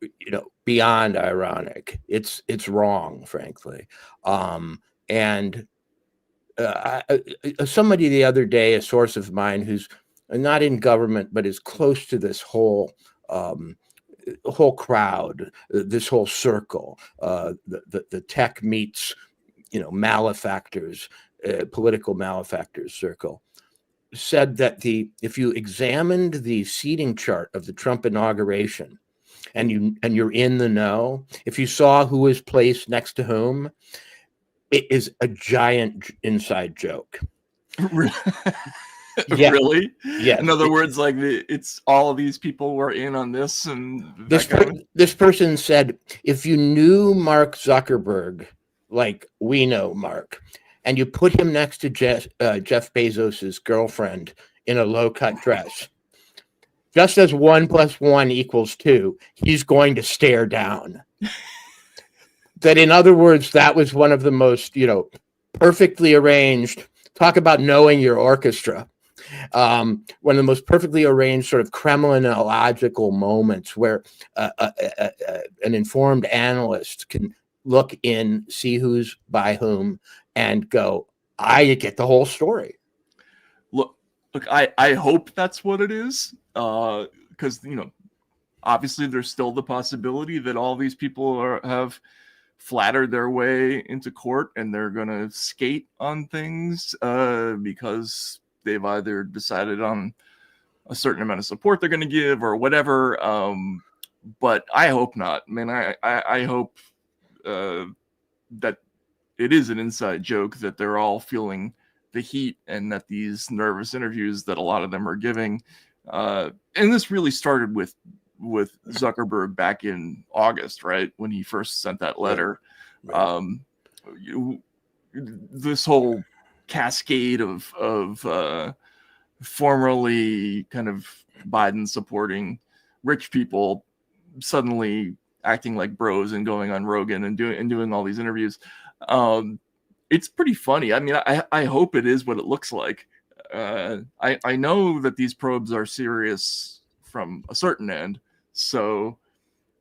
you know, beyond ironic. It's wrong, frankly. And somebody the other day, a source of mine who's not in government but is close to this whole crowd, this whole circle, the tech meets, you know, malefactors, political malefactors circle, said that if you examined the seating chart of the Trump inauguration and you're in the know, if you saw who was placed next to whom, it is a giant inside joke. Yeah. Really? Yeah. In other words, like it's all of these people were in on this, and this person said, if you knew Mark Zuckerberg like we know Mark, and you put him next to Jeff Bezos's girlfriend in a low-cut dress, just as 1 + 1 = 2, he's going to stare down. That, in other words, that was one of the most, you know, perfectly arranged. Talk about knowing your orchestra. One of the most perfectly arranged sort of Kremlinological moments where an informed analyst can look in, see who's by whom, and go, I get the whole story. Look, I hope that's what it is, because, you know, obviously there's still the possibility that all these people have flattered their way into court and they're going to skate on things because they've either decided on a certain amount of support they're going to give or whatever. But I hope not. Man, I hope that it is an inside joke, that they're all feeling the heat and that these nervous interviews that a lot of them are giving. And this really started with Zuckerberg back in August, right? When he first sent that letter. Right. This whole cascade of formerly kind of Biden supporting rich people suddenly acting like bros and going on Rogan and doing all these interviews. It's pretty funny. I mean, I hope it is what it looks like. I know that these probes are serious from a certain end, so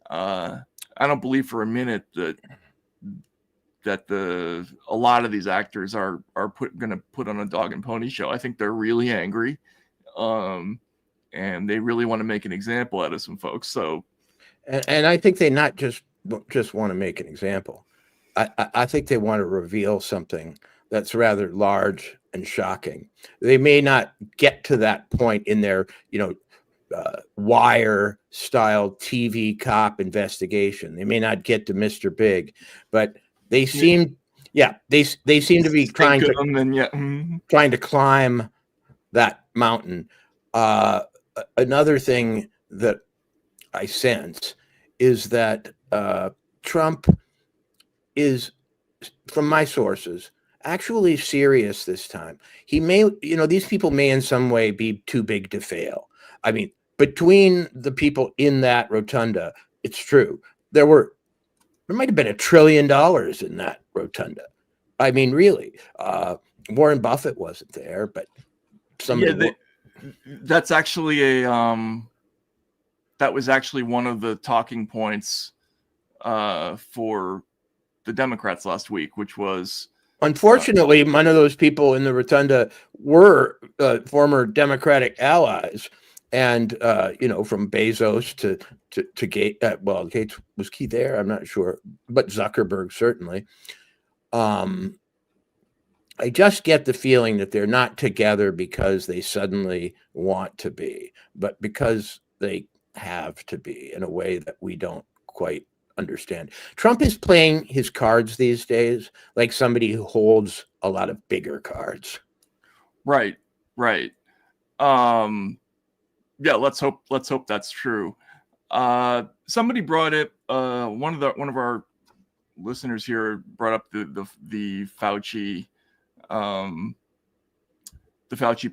I don't believe for a minute that a lot of these actors are going to put on a dog and pony show. I think they're really angry, and they really want to make an example out of some folks. So, and I think they not just want to make an example. I think they want to reveal something that's rather large and shocking. They may not get to that point in their, you know, wire style TV cop investigation. They may not get to Mr. Big, but they seem, they seem to be trying to climb that mountain. Another thing that I sense is that Trump is, from my sources, actually serious this time. He may, you know, these people may in some way be too big to fail. I mean, between the people in that rotunda, it's true. There might have been $1 trillion in that rotunda. I mean, really, Warren Buffett wasn't there, but that's actually that was actually one of the talking points for the Democrats last week, which was, unfortunately, one of those people in the rotunda were former Democratic allies, and you know, from Bezos to Gates. Well, Gates, was he there? I'm not sure, but Zuckerberg certainly. I just get the feeling that they're not together because they suddenly want to be, but because they have to be in a way that we don't quite understand. Trump is playing his cards these days like somebody who holds a lot of bigger cards. Right. Yeah, let's hope that's true. Somebody brought it. One of our listeners here brought up the Fauci,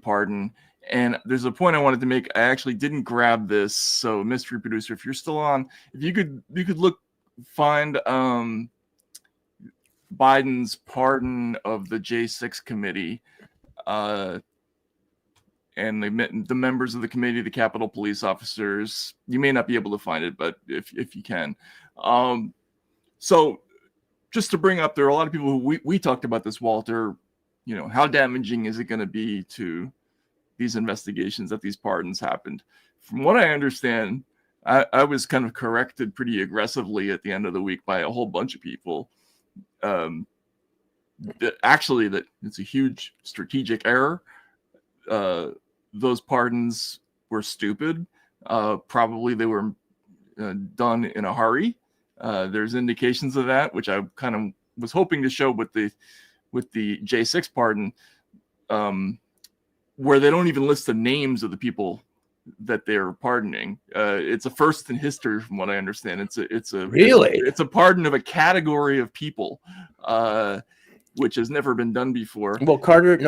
pardon. And there's a point I wanted to make. I actually didn't grab this, so mystery producer, if you're still on, if you could find Biden's pardon of the J6 committee, and the members of the committee, the Capitol police officers. You may not be able to find it, but if you can. So just to bring up, there are a lot of people who we talked about this, Walter. How damaging is it going to be to these investigations that these pardons happened? From what I understand, I was kind of corrected pretty aggressively at the end of the week by a whole bunch of people. Actually, that it's a huge strategic error. Those pardons were stupid. Probably they were done in a hurry. There's indications of that, which I kind of was hoping to show with the J6 pardon, where they don't even list the names of the people that they're pardoning. It's a first in history, from what I understand. It's a pardon of a category of people, which has never been done before. Well, Carter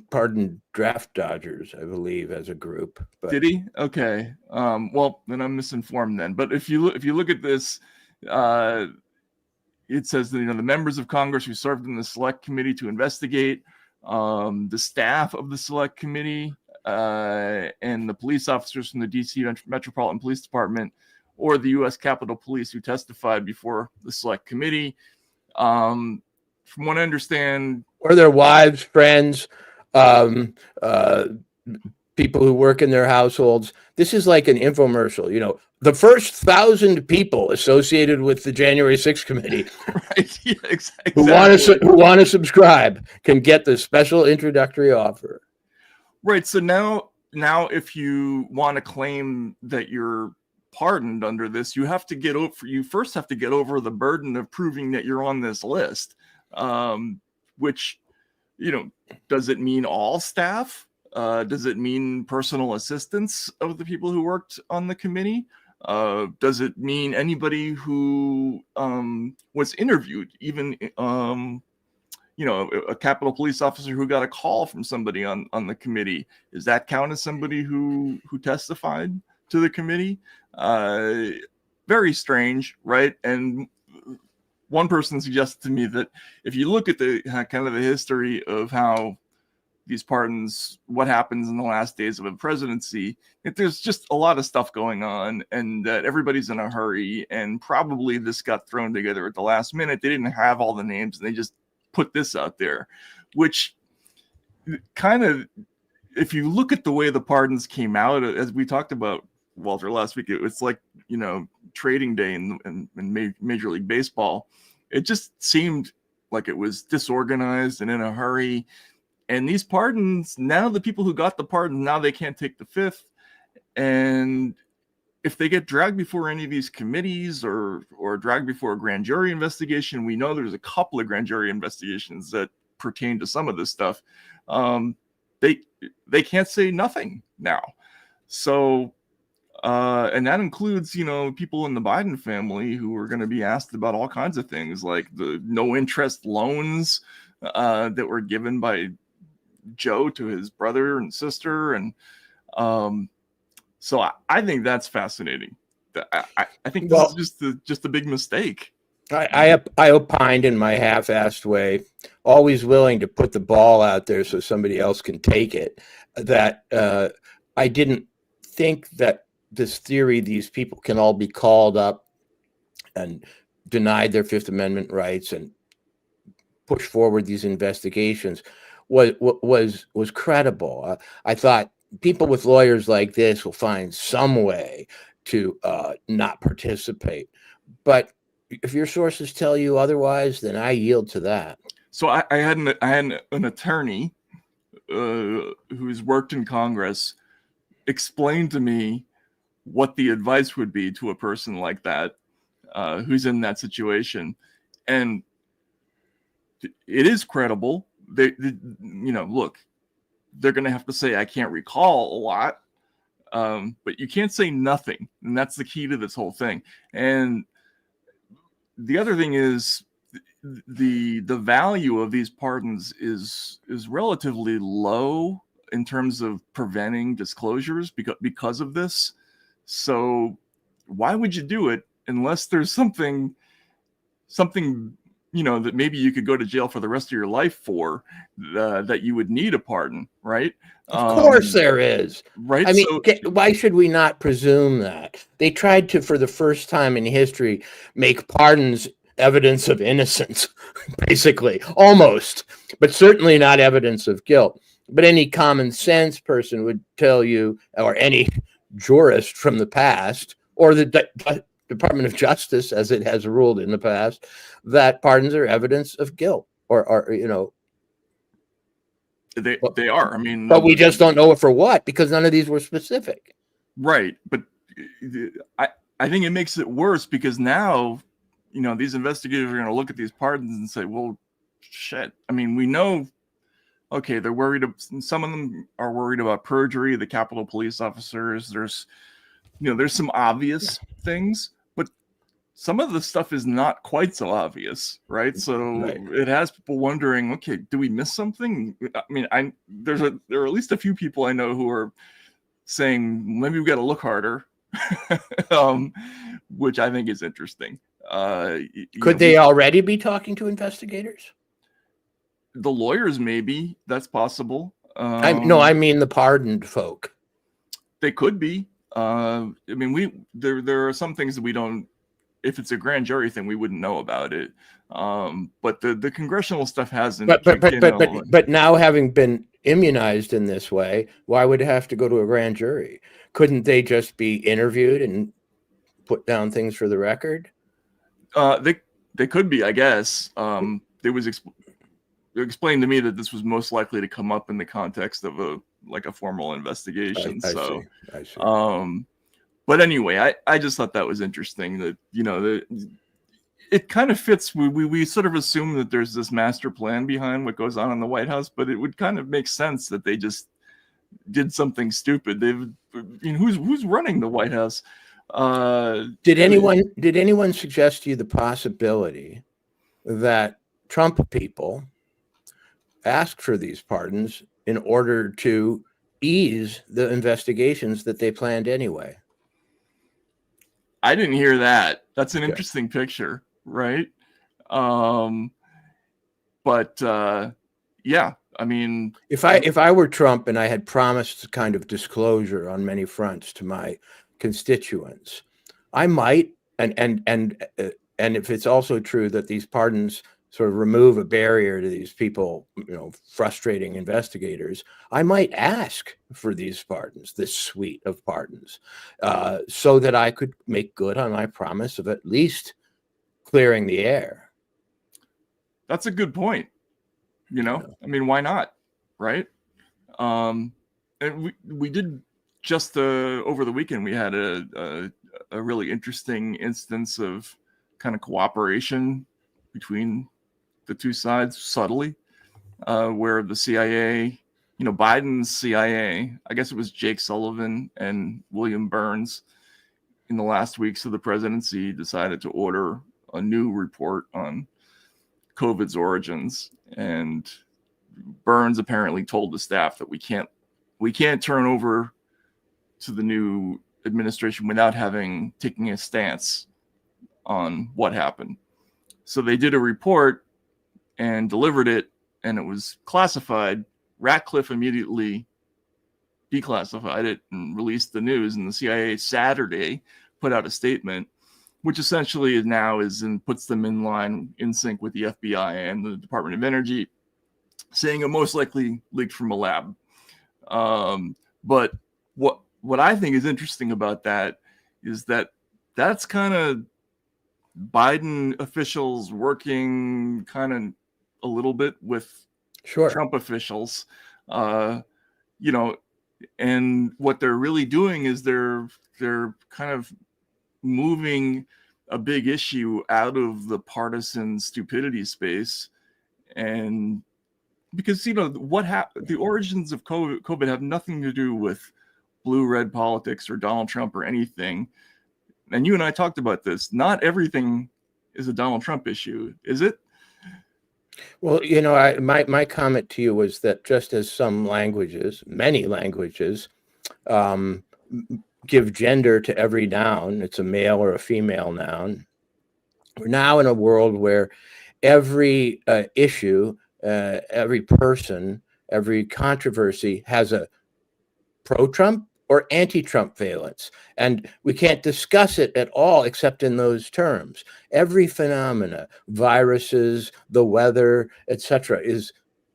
pardoned draft dodgers, I believe, as a group. But... Did he? Okay. Well, then I'm misinformed then. But if you look at this, it says that the members of Congress who served in the Select Committee to investigate, the staff of the Select Committee, and the police officers from the DC Metropolitan Police Department or the U.S. Capitol Police who testified before the Select Committee. From what I understand, or their wives, friends, people who work in their households. This is like an infomercial. The first 1,000 people associated with the January 6th committee, right? Yeah, exactly. Who want to subscribe can get the special introductory offer. Right. So now, if you want to claim that you're pardoned under this, you first have to get over the burden of proving that you're on this list. Which, does it mean all staff? Does it mean personal assistants of the people who worked on the committee? Does it mean anybody who was interviewed, even a Capitol police officer who got a call from somebody on the committee? Does that count as somebody who testified to the committee? Very strange, right? And one person suggested to me that if you look at the kind of the history of how these pardons, what happens in the last days of a presidency, that there's just a lot of stuff going on, and that everybody's in a hurry, and probably this got thrown together at the last minute. They didn't have all the names, and they just put this out there, which kind of, if you look at the way the pardons came out, as we talked about, Walter, last week, it's like, trading day in Major League Baseball. It just seemed like it was disorganized and in a hurry. And these pardons, now the people who got the pardon, now they can't take the fifth. And if they get dragged before any of these committees or dragged before a grand jury investigation, we know there's a couple of grand jury investigations that pertain to some of this stuff. They can't say nothing now. So, and that includes, people in the Biden family who are going to be asked about all kinds of things, like the no interest loans that were given by Joe to his brother and sister. And so I think that's fascinating. I think this is just a big mistake. I opined in my half-assed way, always willing to put the ball out there so somebody else can take it, that I didn't think that this theory, these people can all be called up and denied their Fifth Amendment rights and push forward these investigations was credible. I thought people with lawyers like this will find some way to not participate. But if your sources tell you otherwise, then I yield to that. So I had an attorney who's worked in Congress explain to me what the advice would be to a person like that, who's in that situation. And it is credible. Look, they're going to have to say, I can't recall a lot, but you can't say nothing. And that's the key to this whole thing. And the other thing is the value of these pardons is relatively low in terms of preventing disclosures because of this. So why would you do it unless there's something that maybe you could go to jail for the rest of your life for, that you would need a pardon, right? Of course there is. Right. I mean, why should we not presume that? They tried to, for the first time in history, make pardons evidence of innocence, basically, almost, but certainly not evidence of guilt. But any common sense person would tell you, or any jurist from the past, or the Department of Justice, as it has ruled in the past, that pardons are evidence of guilt, or they are. I mean, but we just don't know for what, because none of these were specific. Right, but I think it makes it worse because now, these investigators are going to look at these pardons and say, well, shit. I mean, we know. Okay, they're worried. Some of them are worried about perjury. The Capitol Police officers. There's some obvious things, but some of the stuff is not quite so obvious, right? So it has people wondering, okay, do we miss something? I mean, there are at least a few people I know who are saying maybe we got to look harder, which I think is interesting. Could they already be talking to investigators? The lawyers, maybe that's possible. I mean the pardoned folk. They could be. I mean, there are some things that we don't. If it's a grand jury thing, we wouldn't know about it. But the congressional stuff hasn't. But now, having been immunized in this way, why would it have to go to a grand jury? Couldn't they just be interviewed and put down things for the record? They could be, I guess. It was explained to me that this was most likely to come up in the context of a formal investigation. I see. But anyway, I just thought that was interesting that, it kind of fits. We sort of assume that there's this master plan behind what goes on in the White House, but it would kind of make sense that they just did something stupid. Who's running the White House? Did anyone suggest to you the possibility that Trump people asked for these pardons in order to ease the investigations that they planned anyway? I didn't hear that. That's an interesting picture, right? But yeah, I mean, if I were Trump and I had promised kind of disclosure on many fronts to my constituents, I might, and if it's also true that these pardons sort of remove a barrier to these people, frustrating investigators, I might ask for these pardons, this suite of pardons, so that I could make good on my promise of at least clearing the air. That's a good point. I mean, why not? Right. And we did just over the weekend, we had a really interesting instance of kind of cooperation between the two sides subtly, where the CIA, Biden's CIA, I guess it was Jake Sullivan and William Burns, in the last weeks of the presidency, decided to order a new report on COVID's origins. And Burns apparently told the staff that we can't turn over to the new administration without taking a stance on what happened. So they did a report and delivered it, and it was classified. Ratcliffe immediately declassified it and released the news, and the CIA Saturday put out a statement, which essentially puts them in sync with the FBI and the Department of Energy, saying it most likely leaked from a lab. But what I think is interesting about that is that that's kind of Biden officials working kind of a little bit with Trump officials, and what they're really doing is they're they're kind of moving a big issue out of the partisan stupidity space. And because, the origins of COVID have nothing to do with blue-red politics or Donald Trump or anything. And you and I talked about this. Not everything is a Donald Trump issue, is it? Well, my comment to you was that just as some languages, many languages, give gender to every noun, it's a male or a female noun. We're now in a world where every issue, every person, every controversy has a pro-Trump or anti-Trump valence, and we can't discuss it at all except in those terms. Every phenomena, viruses, the weather, etc., is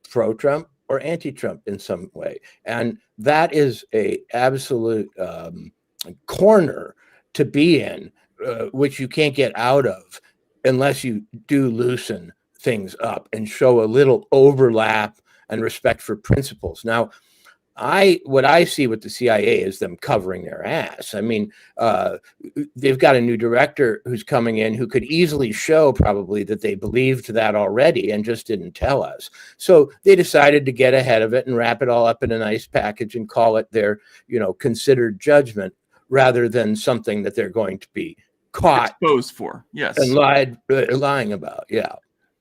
pro-Trump or anti-Trump in some way, and that is a absolute corner to be in, which you can't get out of unless you do loosen things up and show a little overlap and respect for principles. Now, what I see with the CIA is them covering their ass. I mean, they've got a new director who's coming in who could easily show probably that they believed that already and just didn't tell us. So they decided to get ahead of it and wrap it all up in a nice package and call it their, considered judgment rather than something that they're going to be caught exposed for. Yes. And lying about. Yeah.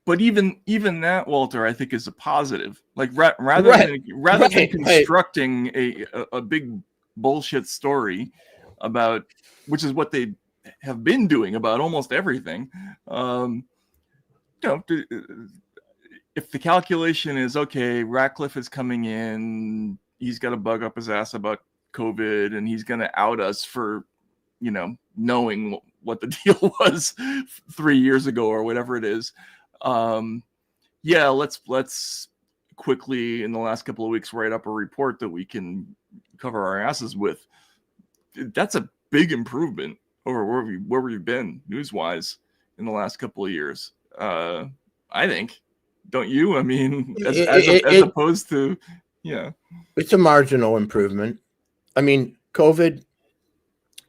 But even that, Walter, I think is a positive. Like rather than constructing a big bullshit story about, which is what they have been doing about almost everything. If the calculation is okay, Ratcliffe is coming in, he's got a bug up his ass about COVID, and he's going to out us for, knowing what the deal was 3 years ago or whatever it is. Let's quickly in the last couple of weeks write up a report that we can cover our asses with. That's a big improvement over where we've been news-wise in the last couple of years. I think, don't you? I mean, as opposed to, it's a marginal improvement. I mean, COVID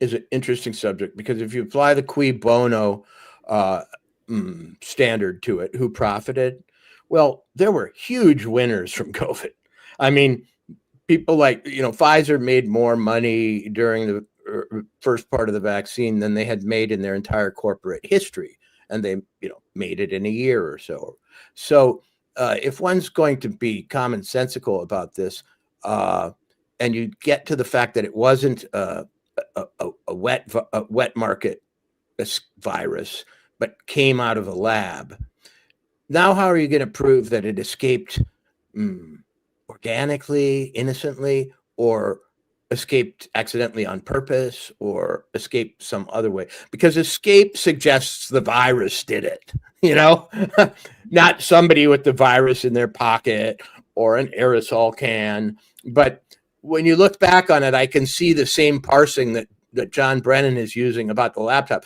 is an interesting subject because if you apply the cui bono standard to it, who profited? Well, there were huge winners from COVID. I mean, people like, Pfizer made more money during the first part of the vaccine than they had made in their entire corporate history. And they, made it in a year or so. So if one's going to be commonsensical about this, and you get to the fact that it wasn't a wet market virus, but came out of a lab. Now, how are you going to prove that it escaped organically, innocently, or escaped accidentally on purpose, or escaped some other way? Because escape suggests the virus did it, not somebody with the virus in their pocket or an aerosol can. But when you look back on it, I can see the same parsing that John Brennan is using about the laptop.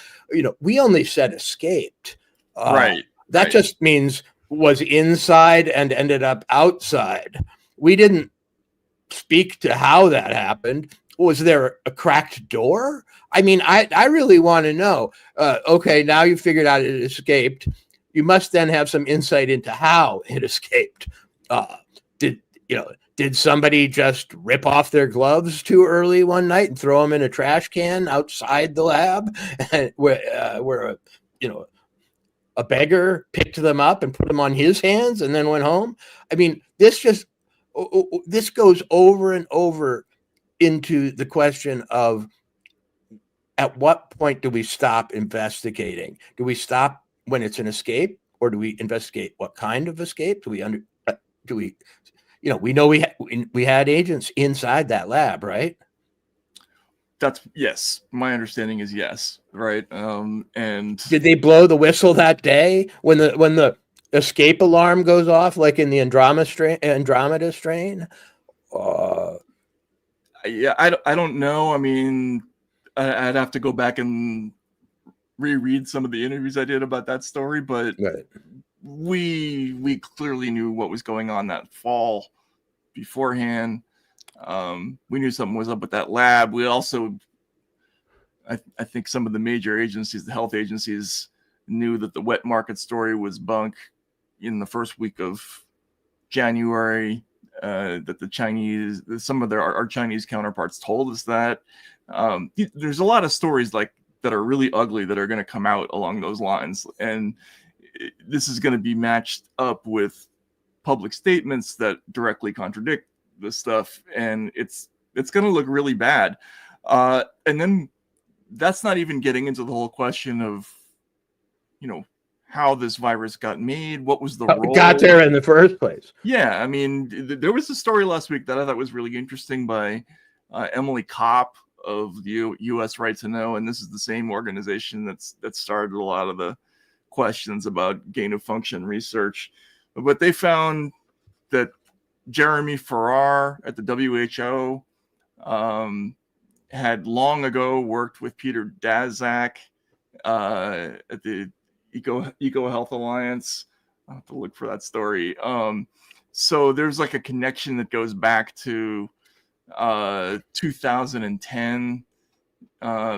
We only said escaped. Right. That just means was inside and ended up outside. We didn't speak to how that happened. Was there a cracked door? I mean, I really want to know. Okay, now you figured out it escaped. You must then have some insight into how it escaped. Did somebody just rip off their gloves too early one night and throw them in a trash can outside the lab, where a beggar picked them up and put them on his hands and then went home? I mean, this goes over and over into the question of at what point do we stop investigating? Do we stop when it's an escape, or do we investigate what kind of escape? We know we had agents inside that lab, right? That's yes. My understanding is yes, right? And did they blow the whistle that day when the escape alarm goes off, like in the Andromeda strain? I don't know. I mean, I'd have to go back and reread some of the interviews I did about that story, but right. We clearly knew what was going on that fall beforehand. We knew something was up with that lab. We also I think some of the major agencies, the health agencies, knew that the wet market story was bunk in the first week of January. That the Chinese, some of our Chinese counterparts told us that. There's a lot of stories like that are really ugly that are going to come out along those lines, and this is going to be matched up with public statements that directly contradict this stuff, and it's going to look really bad. And then that's not even getting into the whole question of, how this virus got made, what was the role? Got there in the first place. Yeah, I mean, there was a story last week that I thought was really interesting by Emily Kopp of the U.S. Right to Know, and this is the same organization that started a lot of the questions about gain of function research. But they found that Jeremy Farrar at the WHO had long ago worked with Peter Daszak at the Eco Health Alliance. I'll have to look for that story. So there's like a connection that goes back to 2010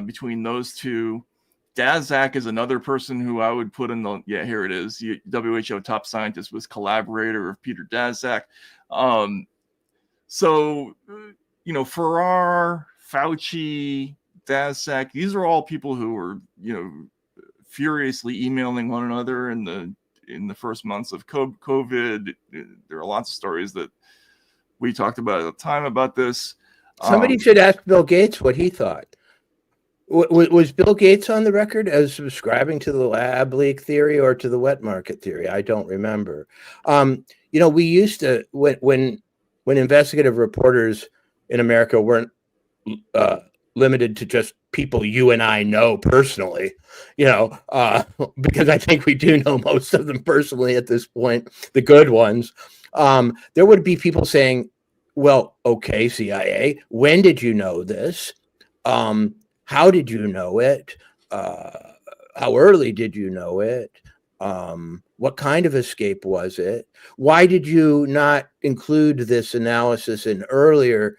between those two. Daszak is another person who I would put in the, here it is. WHO top scientist, was collaborator of Peter Daszak. So, Farrar, Fauci, Daszak, these are all people who were, furiously emailing one another in the first months of COVID. There are lots of stories that we talked about at the time about this. Somebody should ask Bill Gates what he thought. Was Bill Gates on the record as subscribing to the lab leak theory or to the wet market theory? I don't remember. We used to, when investigative reporters in America weren't limited to just people you and I know personally, because I think we do know most of them personally at this point, the good ones. There would be people saying, well, okay, CIA, when did you know this? How did you know it? How early did you know it? What kind of escape was it? Why did you not include this analysis in earlier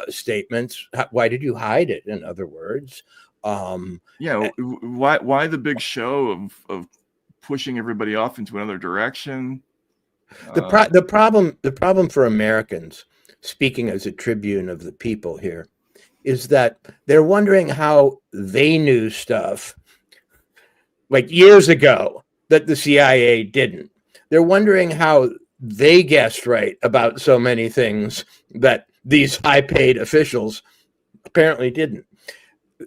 statements? Why did you hide it, in other words? Why the big show of pushing everybody off into another direction? The problem for Americans, speaking as a tribune of the people here, is that they're wondering how they knew stuff like years ago that the CIA didn't. They're wondering how they guessed right about so many things that these high-paid officials apparently didn't.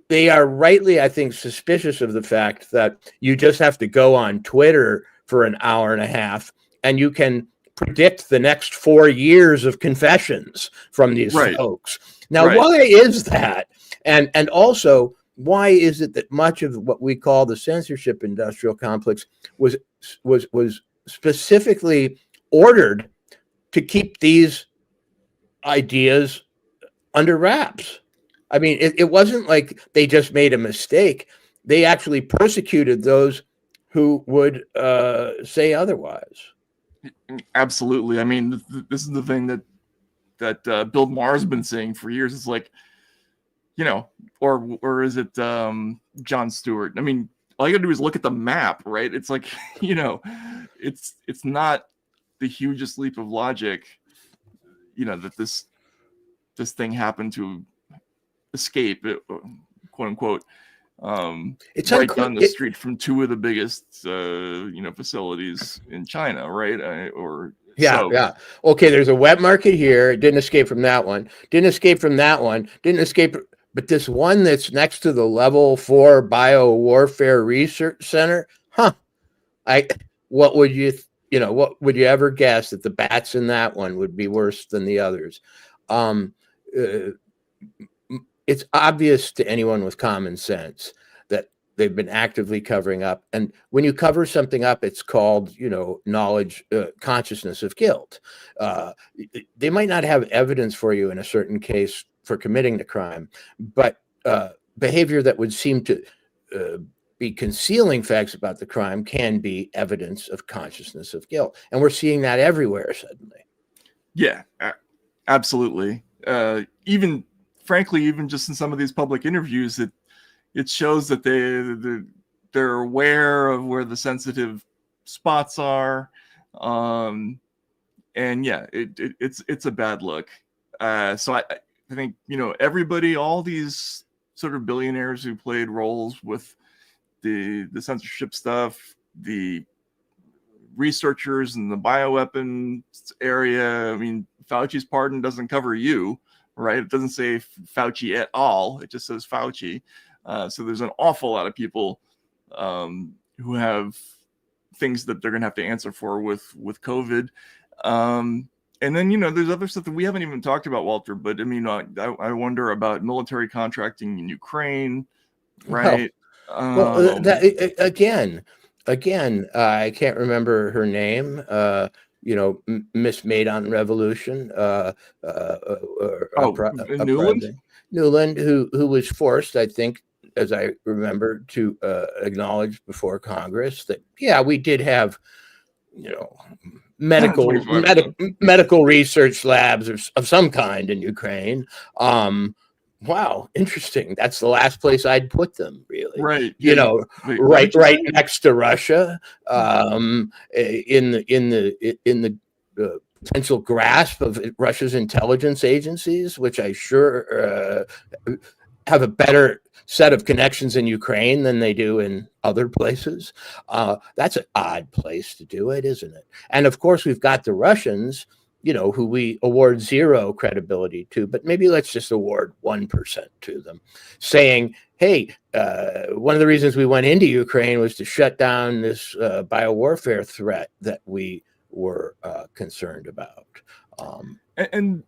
They are rightly, I think, suspicious of the fact that you just have to go on Twitter for an hour and a half and you can predict the next 4 years of confessions from these folks. Now, why is that? And also, why is it that much of what we call the censorship industrial complex was specifically ordered to keep these ideas under wraps? I mean, it wasn't like they just made a mistake. They actually persecuted those who would say otherwise. Absolutely. I mean, this is the thing that Bill Maher's been saying for years. It's like, or is it Jon Stewart? I mean, all you gotta do is look at the map, right? It's like, it's not the hugest leap of logic, that this thing happened to escape, quote unquote. It's right down the street from two of the biggest, facilities in China, right? Yeah. Okay, there's a wet market here. It didn't escape from that one. Didn't escape from that one. Didn't escape. But this one that's next to the Level 4 Biowarfare Research Center, what would you ever guess that the bats in that one would be worse than the others? It's obvious to anyone with common sense that they've been actively covering up. And when you cover something up, it's called, knowledge, consciousness of guilt. They might not have evidence for you in a certain case for committing the crime, but behavior that would seem to be concealing facts about the crime can be evidence of consciousness of guilt. And we're seeing that everywhere suddenly. Yeah, absolutely. Frankly, even just in some of these public interviews, that it shows that they're aware of where the sensitive spots are. And yeah, it's a bad look. So I think, everybody, all these sort of billionaires who played roles with the censorship stuff, the researchers in the bioweapons area. I mean, Fauci's pardon doesn't cover you, right? It doesn't say Fauci et al. It just says Fauci. So there's an awful lot of people who have things that they're going to have to answer for with COVID. And then, there's other stuff that we haven't even talked about, Walter, but I mean, I wonder about military contracting in Ukraine, right? Well, again, I can't remember her name. Miss Maidan Revolution. Newland? Newland, who was forced, I think, as I remember, to acknowledge before Congress that, yeah, we did have, medical research labs of some kind in Ukraine. Wow, interesting. That's the last place I'd put them, really. Right. Wait, right next to Russia, in the potential grasp of Russia's intelligence agencies, which I sure have a better set of connections in Ukraine than they do in other places. That's an odd place to do it, isn't it? And of course, we've got the Russians, who we award zero credibility to, but maybe let's just award 1% to them, saying, hey, one of the reasons we went into Ukraine was to shut down this biowarfare threat that we were concerned about. And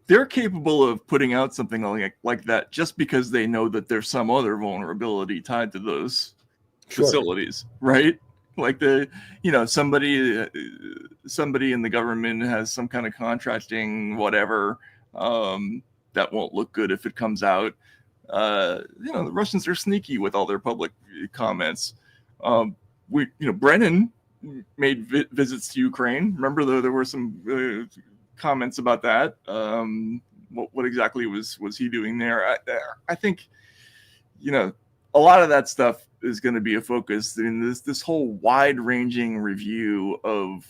they're capable of putting out something like that just because they know that there's some other vulnerability tied to those facilities, right? Like somebody in the government has some kind of contracting, whatever, that won't look good if it comes out. The Russians are sneaky with all their public comments. Brennan made visits to Ukraine. Remember, there were some comments about that. What exactly was he doing there? I think, a lot of that stuff is going to be a focus in this whole wide-ranging review of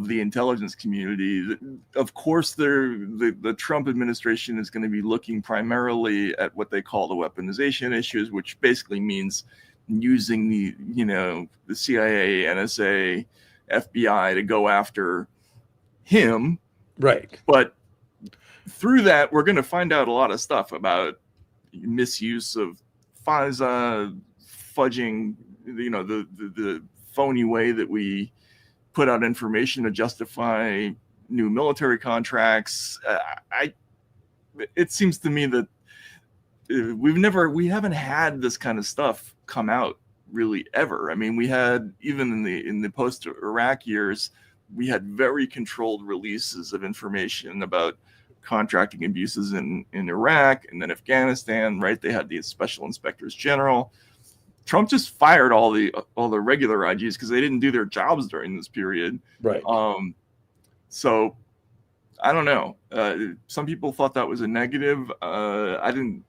the intelligence community. Of course, the Trump administration is going to be looking primarily at what they call the weaponization issues, which basically means using the CIA, NSA, FBI to go after him. Right. But through that, we're going to find out a lot of stuff about misuse of FISA, fudging, the phony way that we put out information to justify new military contracts. It seems to me that we haven't had this kind of stuff come out really ever. I mean, we had, even in the post-Iraq years, we had very controlled releases of information about contracting abuses in Iraq and then Afghanistan, right? They had the special inspectors general. Trump just fired all the regular IGs because they didn't do their jobs during this period. Right. So I don't know. Some people thought that was a negative. I didn't.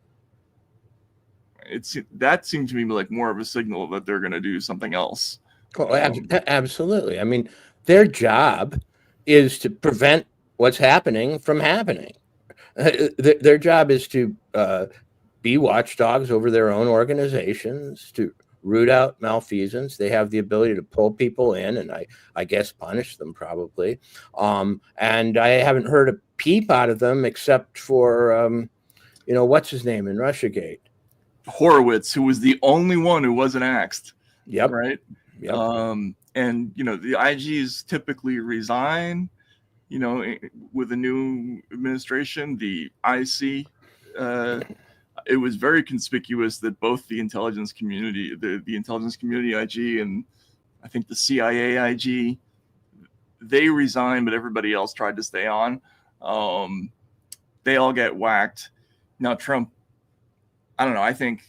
That seemed to me like more of a signal that they're going to do something else. Oh, absolutely. I mean, their job is to prevent what's happening from happening. Their job is to be watchdogs over their own organizations, to root out malfeasance. They have the ability to pull people in and I guess punish them probably. And I haven't heard a peep out of them except for, what's his name in Russiagate? Horowitz, who was the only one who wasn't axed. Yep. Right. Yep. And the IGs typically resign, with a new administration. The IC, it was very conspicuous that both the intelligence community, the intelligence community IG, and I think the CIA IG, they resigned, but everybody else tried to stay on. They all get whacked. Now Trump, I don't know, I think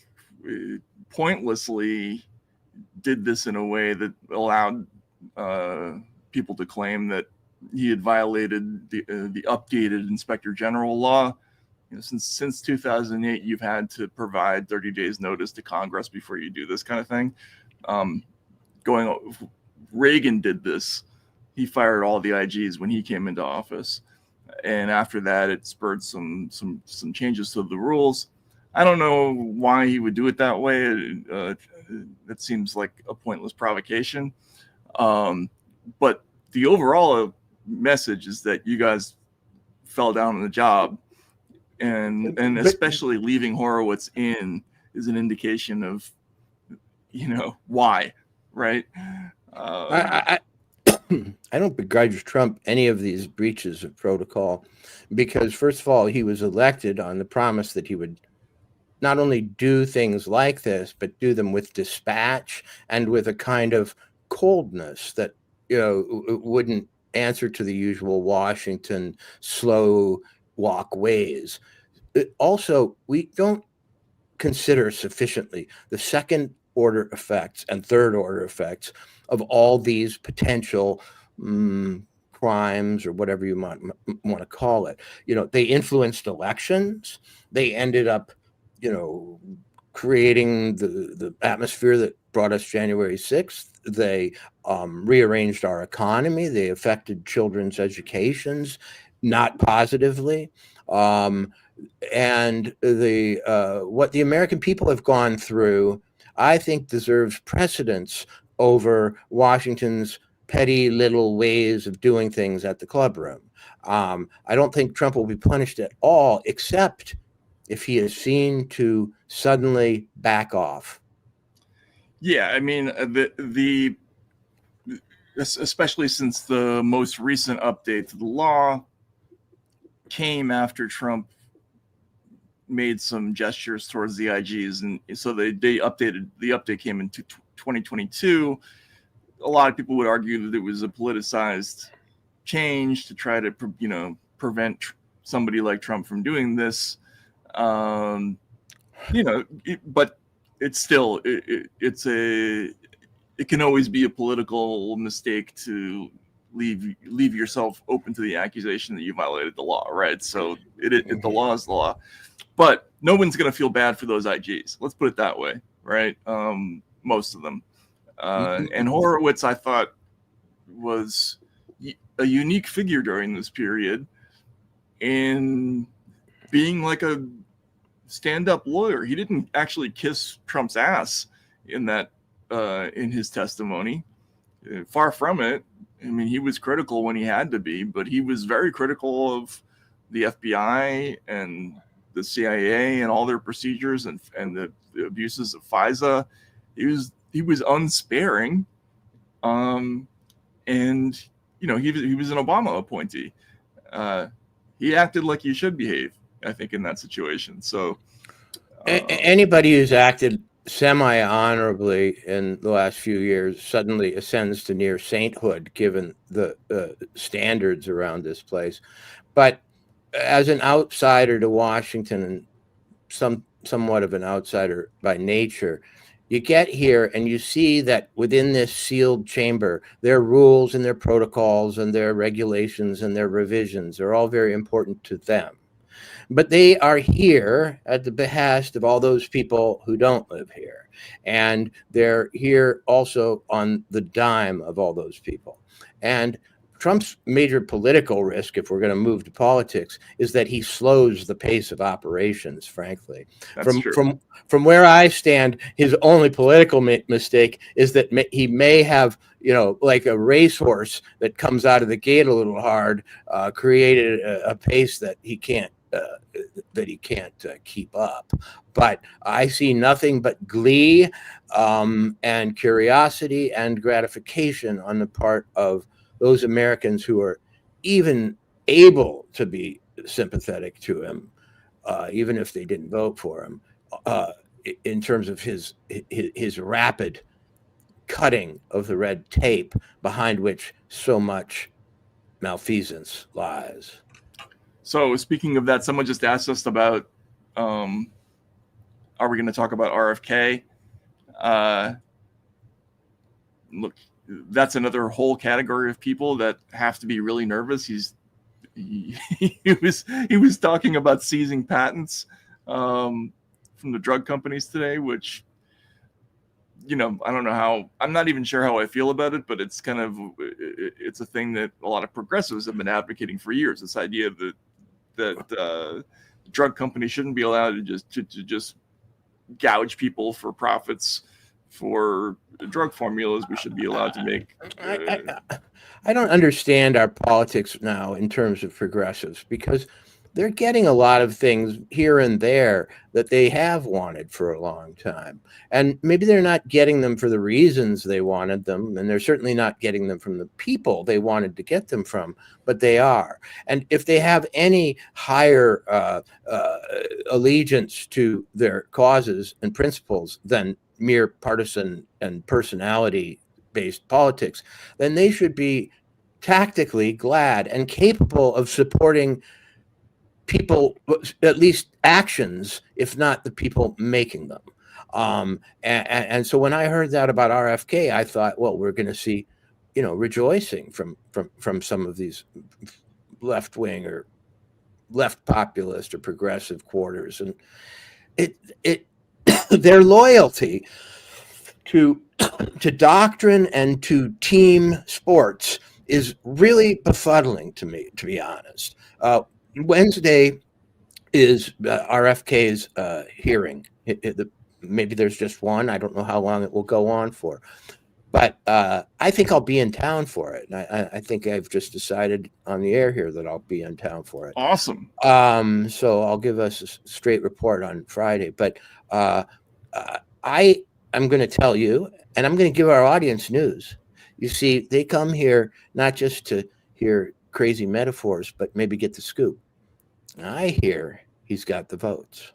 pointlessly did this in a way that allowed people to claim that he had violated the updated Inspector General law. since 2008, you've had to provide 30 days notice to Congress before you do this kind of thing. Reagan did this. He fired all the IGs when he came into office, and after that, it spurred some changes to the rules. I don't know why he would do it that way. It seems like a pointless provocation. But the overall message is that you guys fell down on the job, and especially leaving Horowitz in is an indication of, why, right? I don't begrudge Trump any of these breaches of protocol, because first of all, he was elected on the promise that he would not only do things like this, but do them with dispatch and with a kind of coldness that, wouldn't answer to the usual Washington slow walk ways. Also, we don't consider sufficiently the second order effects and third order effects of all these potential crimes, or whatever you want to call it. They influenced elections. They ended up, creating the atmosphere that brought us January 6th. They rearranged our economy. They affected children's educations, not positively. And what the American people have gone through, I think, deserves precedence over Washington's petty little ways of doing things at the clubroom. I don't think Trump will be punished at all, except if he is seen to suddenly back off. Yeah, I mean, especially since the most recent update to the law came after Trump made some gestures towards the IGs, and so they updated. The update came in 2022. A lot of people would argue that it was a politicized change to try to prevent somebody like Trump from doing this. But it's still it can always be a political mistake to leave yourself open to the accusation that you violated the law, right? So the law is the law, but no one's going to feel bad for those IGs. Let's put it that way, right? Most of them. And Horowitz, I thought, was a unique figure during this period in being like a stand-up lawyer. He didn't actually kiss Trump's ass in his testimony. Far from it. I mean, he was critical when he had to be, but he was very critical of the FBI and the CIA and all their procedures and the abuses of FISA. He was unsparing, and he was an Obama appointee. He acted like you should behave, I think, in that situation. So anybody who's acted semi-honorably in the last few years suddenly ascends to near sainthood, given the standards around this place. But as an outsider to Washington, and somewhat of an outsider by nature, you get here and you see that within this sealed chamber, their rules and their protocols and their regulations and their revisions are all very important to them. But they are here at the behest of all those people who don't live here. And they're here also on the dime of all those people. And Trump's major political risk, if we're going to move to politics, is that he slows the pace of operations, frankly. That's true. From where I stand, his only political mistake is that he may have, like a racehorse that comes out of the gate a little hard, created a pace that he can't keep up. But I see nothing but glee and curiosity and gratification on the part of those Americans who are even able to be sympathetic to him, even if they didn't vote for him, in terms of his rapid cutting of the red tape behind which so much malfeasance lies. So speaking of that, someone just asked us about, are we going to talk about RFK? Look, that's another whole category of people that have to be really nervous. He's he was talking about seizing patents from the drug companies today, which, I don't know how, I'm not even sure how I feel about it, but it's it's a thing that a lot of progressives have been advocating for years. This idea that drug companies shouldn't be allowed to just gouge people for profits for drug formulas. We should be allowed to make. I don't understand our politics now in terms of progressives, because they're getting a lot of things here and there that they have wanted for a long time. And maybe they're not getting them for the reasons they wanted them. And they're certainly not getting them from the people they wanted to get them from, but they are. And if they have any higher allegiance to their causes and principles than mere partisan and personality based politics, then they should be tactically glad and capable of supporting people, at least actions, if not the people making them. And so when I heard that about RFK, I thought, well, we're going to see, rejoicing from some of these left wing or left populist or progressive quarters, and it their loyalty to doctrine and to team sports is really befuddling to me, to be honest. Wednesday is RFK's hearing. Maybe there's just one. I don't know how long it will go on for. But I think I'll be in town for it. And I think I've just decided on the air here that I'll be in town for it. Awesome. So I'll give us a straight report on Friday. But I am going to tell you, and I'm going to give our audience news. You see, they come here not just to hear crazy metaphors, but maybe get the scoop. I hear he's got the votes.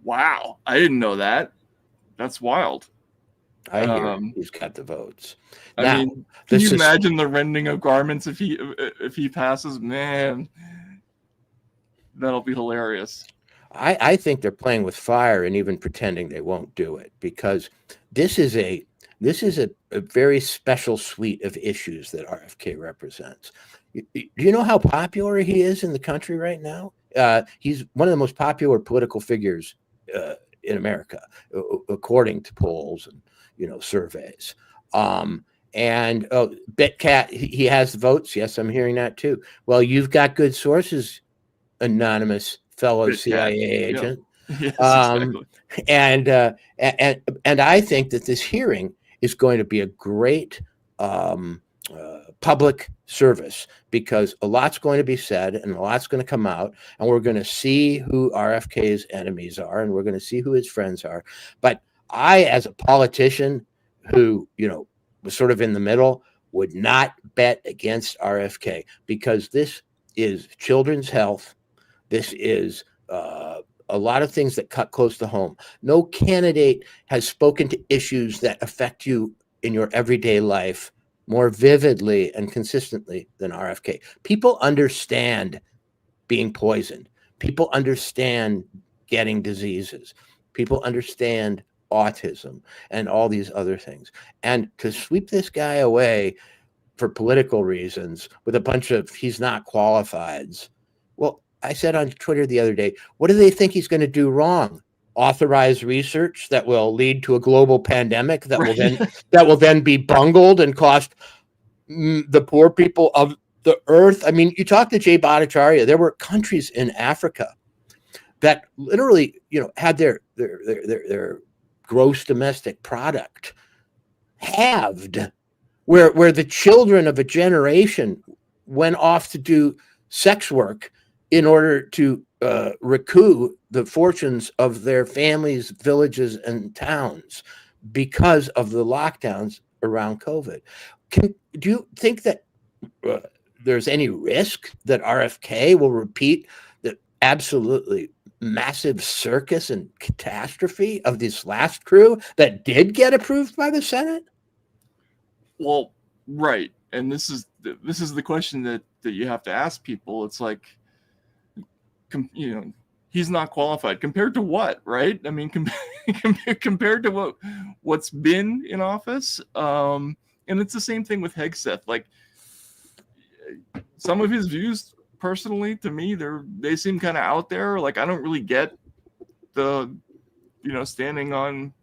Wow. I didn't know that. That's wild. I hear he's got the votes. I mean, can you imagine the rending of garments if he passes? Man, that'll be hilarious. I think they're playing with fire and even pretending they won't do it, because this is a very special suite of issues that RFK represents. Do you know how popular he is in the country right now? He's one of the most popular political figures in America, according to polls and surveys. And Betcat, he has the votes. Yes, I'm hearing that too. Well, you've got good sources, anonymous fellow Betcat, CIA agent. Yeah. Yes, exactly. And I think that this hearing is going to be a great public service, because a lot's going to be said and a lot's going to come out, and we're going to see who RFK's enemies are and we're going to see who his friends are. But I, as a politician who, was sort of in the middle, would not bet against RFK, because this is children's health. This is a lot of things that cut close to home. No candidate has spoken to issues that affect you in your everyday life more vividly and consistently than RFK. People understand being poisoned. People understand getting diseases. People understand autism and all these other things. And to sweep this guy away for political reasons with a bunch of he's not qualifieds. Well, I said on Twitter the other day, what do they think he's going to do wrong? Authorize research that will lead to a global pandemic that will then be bungled and cost the poor people of the earth. I mean, you talk to Jay Bhattacharya, there were countries in Africa that literally, had their gross domestic product halved, where the children of a generation went off to do sex work in order to recoup the fortunes of their families, villages, and towns because of the lockdowns around COVID. Do you think that there's any risk that RFK will repeat the absolutely massive circus and catastrophe of this last crew that did get approved by the Senate? Well, right. And this is the question that you have to ask people. It's like, he's not qualified compared to what, right? I mean, compared to what's been in office. And it's the same thing with Hegseth. Like, some of his views, personally, to me, they seem kind of out there. Like, I don't really get the, standing on,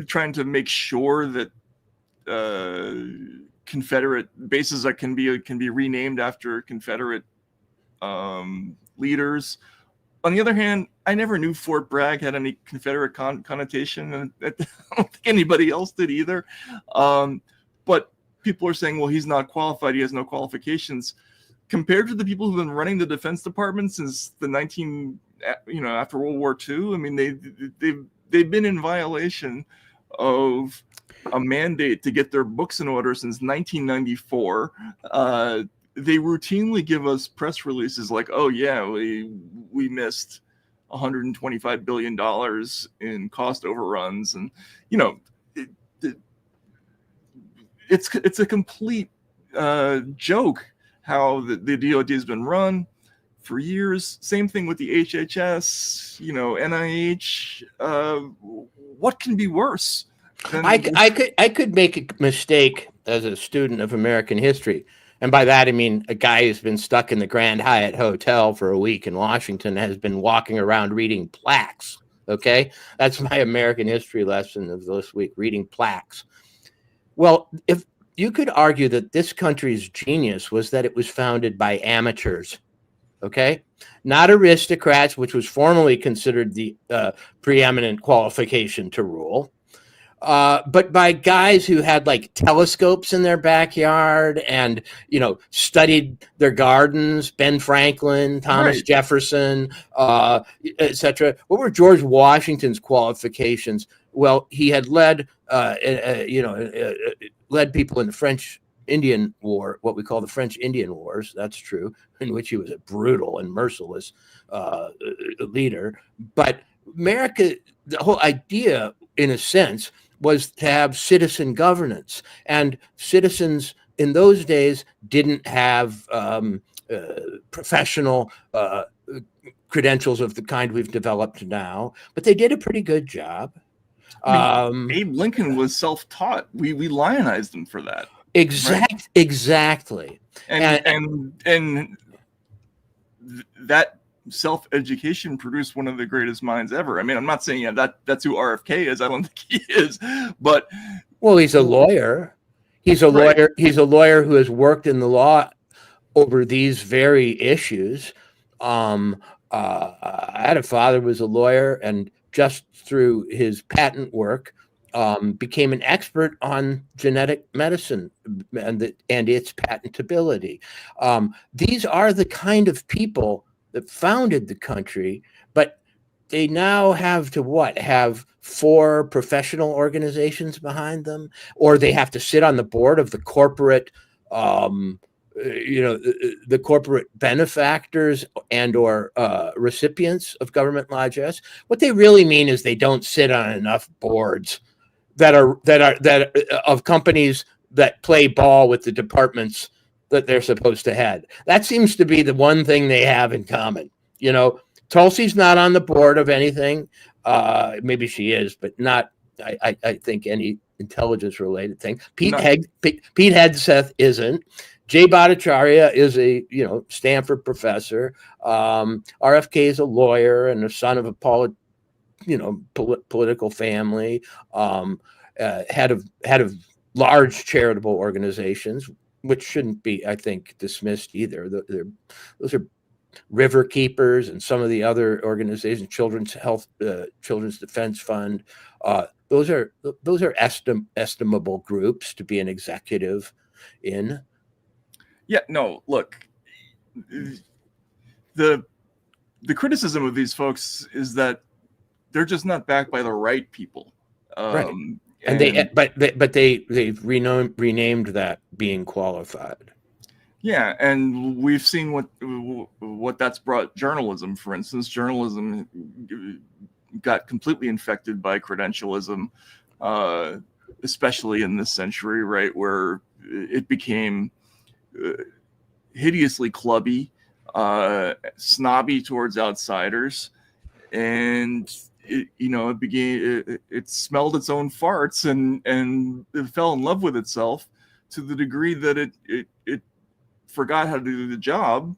trying to make sure that Confederate bases that can be renamed after Confederate leaders. On the other hand, I never knew Fort Bragg had any Confederate connotation, and I don't think anybody else did either. But people are saying, well, he's not qualified. He has no qualifications. Compared to the people who've been running the Defense Department since after World War II, I mean, they've been in violation of a mandate to get their books in order since 1994. They routinely give us press releases like, "Oh yeah, we missed $125 billion in cost overruns," and it's a complete joke how the DoD has been run for years. Same thing with the HHS, NIH. What can be worse? I could make a mistake as a student of American history. And by that, I mean a guy who's been stuck in the Grand Hyatt Hotel for a week in Washington has been walking around reading plaques. Okay. That's my American history lesson of this week, reading plaques. Well, if you could argue that this country's genius was that it was founded by amateurs. Okay. Not aristocrats, which was formerly considered the preeminent qualification to rule. But by guys who had like telescopes in their backyard and, studied their gardens, Ben Franklin, Thomas Jefferson, etc. What were George Washington's qualifications? Well, he had led people in the French Indian War, what we call the French Indian Wars. That's true, in which he was a brutal and merciless leader. But America, the whole idea, in a sense, was to have citizen governance, and citizens in those days didn't have professional credentials of the kind we've developed now, but they did a pretty good job. Abe Lincoln was self-taught. We lionized him for that. Exactly. And that self-education produced one of the greatest minds ever. I mean, I'm not saying that's who RFK is. I don't think he is, but he's a lawyer. He's a lawyer. He's a lawyer who has worked in the law over these very issues. I had a father who was a lawyer, and just through his patent work, became an expert on genetic medicine and its patentability. These are the kind of people that founded the country, but they now have to have 4 professional organizations behind them, or they have to sit on the board of the corporate, the corporate benefactors and or recipients of government largesse. What they really mean is they don't sit on enough boards that are of companies that play ball with the departments that they're supposed to head. That seems to be the one thing they have in common. Tulsi's not on the board of anything. Maybe she is, but not, I think, any intelligence related thing. Pete Hegseth isn't. Jay Bhattacharya is a Stanford professor. RFK is a lawyer and a son of a political family. Head of large charitable organizations, which shouldn't be, I think, dismissed either. Those are River Keepers and some of the other organizations, Children's Defense Fund. Those are estimable groups to be an executive in. Yeah, no, look, the criticism of these folks is that they're just not backed by the right people. Right. And they've renamed that being qualified. Yeah, and we've seen what that's brought journalism. For instance, journalism got completely infected by credentialism, especially in this century, right, where it became hideously clubby, snobby towards outsiders, and it smelled its own farts and it fell in love with itself to the degree that it forgot how to do the job,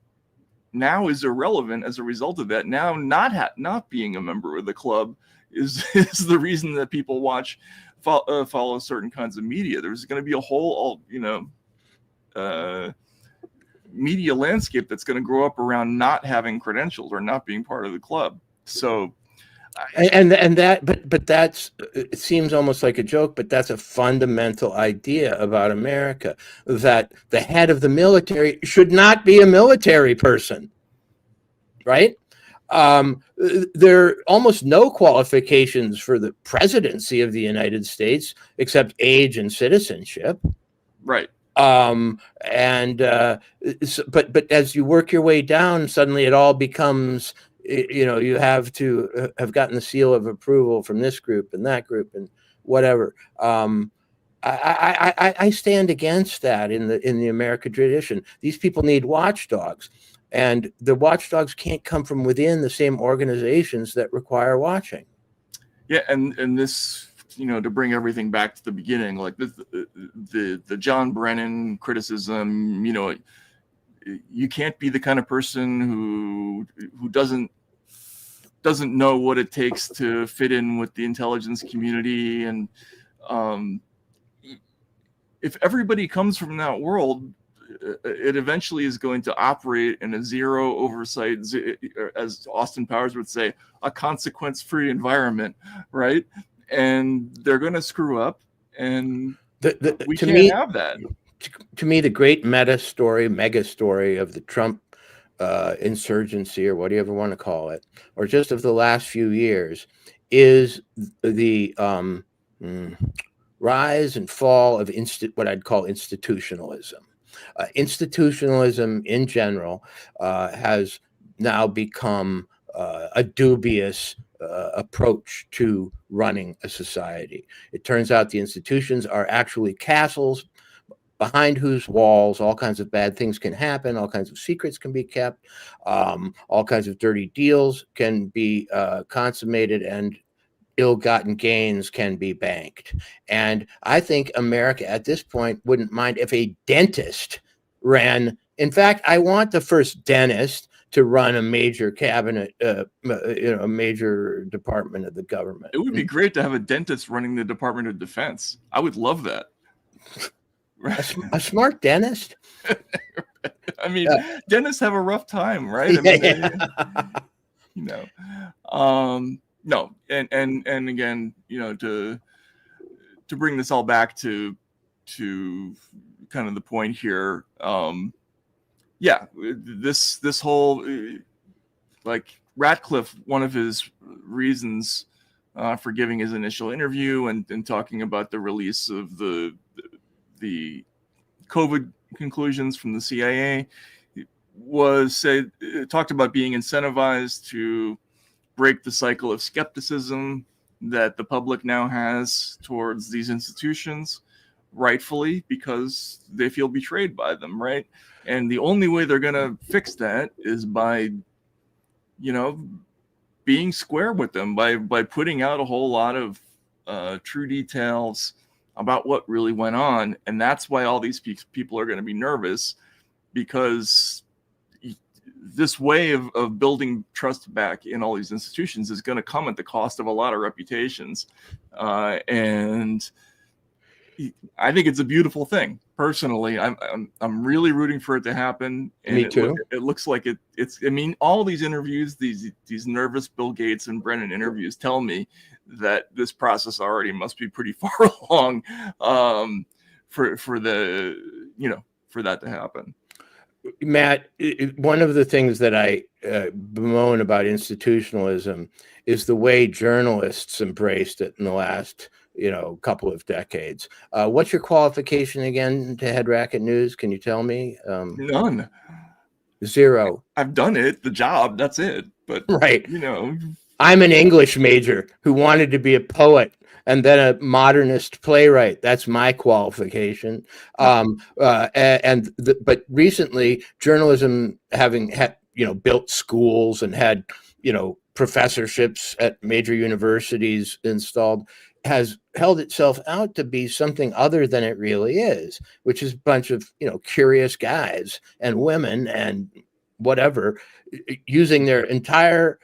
now is irrelevant as a result of that. Now not being a member of the club is the reason that people follow certain kinds of media. There's going to be a whole media landscape that's going to grow up around not having credentials or not being part of the club. So but that's, it seems almost like a joke, but that's a fundamental idea about America, that the head of the military should not be a military person, right? There are almost no qualifications for the presidency of the United States except age and citizenship. Right. But as you work your way down, suddenly it all becomes, you have to have gotten the seal of approval from this group and that group and whatever. I stand against that in the American tradition. These people need watchdogs, and the watchdogs can't come from within the same organizations that require watching. Yeah, and this, to bring everything back to the beginning, like the John Brennan criticism, you can't be the kind of person who doesn't know what it takes to fit in with the intelligence community. And if everybody comes from that world, it eventually is going to operate in a zero oversight, as Austin Powers would say, a consequence-free environment, right? And they're going to screw up, and we can't have that. To me, the great mega story of the Trump insurgency, or whatever you want to call it, or just of the last few years, is the rise and fall of what I'd call institutionalism. Institutionalism in general has now become a dubious approach to running a society. It turns out the institutions are actually castles behind whose walls all kinds of bad things can happen, all kinds of secrets can be kept, all kinds of dirty deals can be consummated, and ill-gotten gains can be banked. And I think America at this point wouldn't mind if a dentist ran. In fact, I want the first dentist to run a major cabinet, a major department of the government. It would be great to have a dentist running the Department of Defense. I would love that. A smart dentist. I mean, dentists have a rough time, right? I mean, no, and again, to bring this all back to kind of the point here, this whole, like Ratcliffe, one of his reasons for giving his initial interview and talking about the release of the COVID conclusions from the CIA talked about being incentivized to break the cycle of skepticism that the public now has towards these institutions, rightfully, because they feel betrayed by them, right? And the only way they're going to fix that is by, being square with them, by putting out a whole lot of true details about what really went on. And that's why all these people are going to be nervous, because this way of building trust back in all these institutions is going to come at the cost of a lot of reputations. And I think it's a beautiful thing. Personally, I'm really rooting for it to happen. And Me too. It looks like it's. I mean, all these interviews, these nervous Bill Gates and Brennan interviews, tell me that this process already must be pretty far along for that to happen. Matt, one of the things that I bemoan about institutionalism is the way journalists embraced it in the last couple of decades. What's your qualification again to head Racket News? Can you tell me? None. Zero. I've done it, the job, that's it. But right. I'm an English major who wanted to be a poet and then a modernist playwright. That's my qualification. But recently, journalism, having had built schools and had professorships at major universities installed, has held itself out to be something other than it really is, which is a bunch of, curious guys and women and whatever, using their entire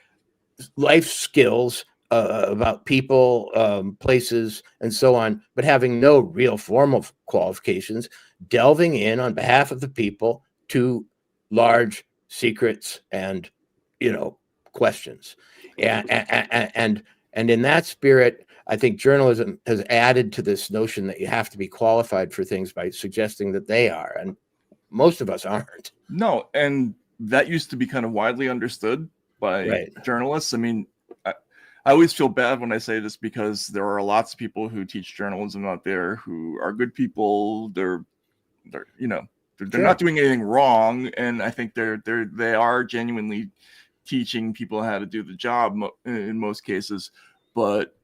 life skills about people, places, and so on, but having no real formal qualifications, delving in on behalf of the people to large secrets and, questions. And in that spirit, I think journalism has added to this notion that you have to be qualified for things by suggesting that they are, and most of us aren't. No, and that used to be kind of widely understood by journalists. I mean, I always feel bad when I say this because there are lots of people who teach journalism out there who are good people. They're not doing anything wrong, and I think they are genuinely teaching people how to do the job in most cases. But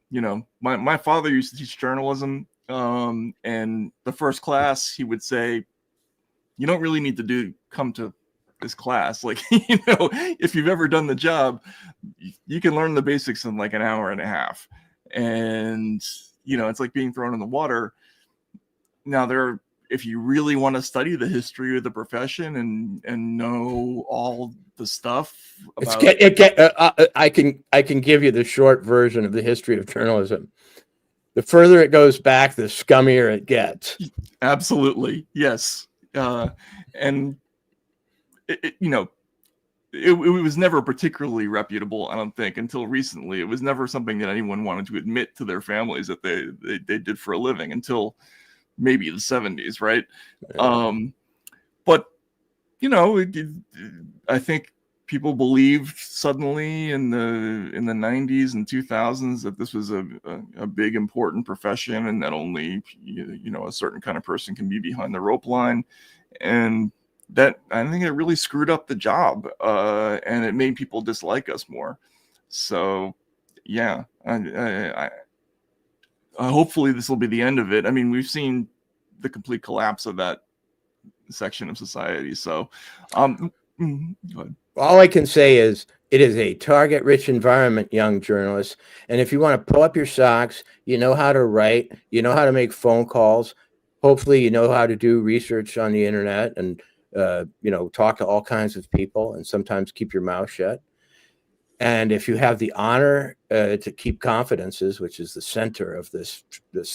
my father used to teach journalism, and the first class he would say, you don't really need to come to this class. Like, if you've ever done the job, you can learn the basics in like an hour and a half. And, it's like being thrown in the water. Now if you really want to study the history of the profession and know all the stuff about I can give you the short version of the history of journalism. The further it goes back, the scummier it gets. Absolutely. Yes. And it was never particularly reputable, I don't think, until recently. It was never something that anyone wanted to admit to their families that they did for a living until maybe the 70s, right? But I think people believed suddenly in the 90s and 2000s that this was a big important profession, and that only a certain kind of person can be behind the rope line, and that I think it really screwed up the job, and it made people dislike us more. So yeah, I hopefully this will be the end of it. I mean, we've seen the complete collapse of that section of society. So go ahead. All I can say is it is a target-rich environment, young journalists. And if you want to pull up your socks, you know how to write, you know how to make phone calls. Hopefully, you know how to do research on the internet and, talk to all kinds of people and sometimes keep your mouth shut. And if you have the honor to keep confidences, which is the center of this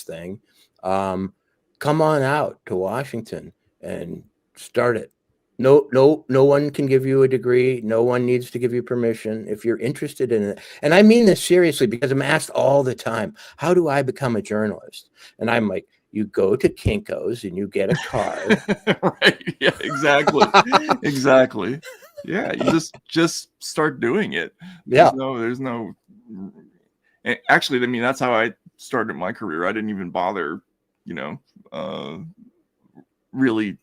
thing, come on out to Washington and start it. No one can give you a degree. No one needs to give you permission if you're interested in it. And I mean this seriously because I'm asked all the time, how do I become a journalist? And I'm like, you go to Kinko's and you get a card. Right. Yeah, exactly. Exactly. Yeah. You just start doing it. There's no, actually, I mean, that's how I started my career. I didn't even bother, really,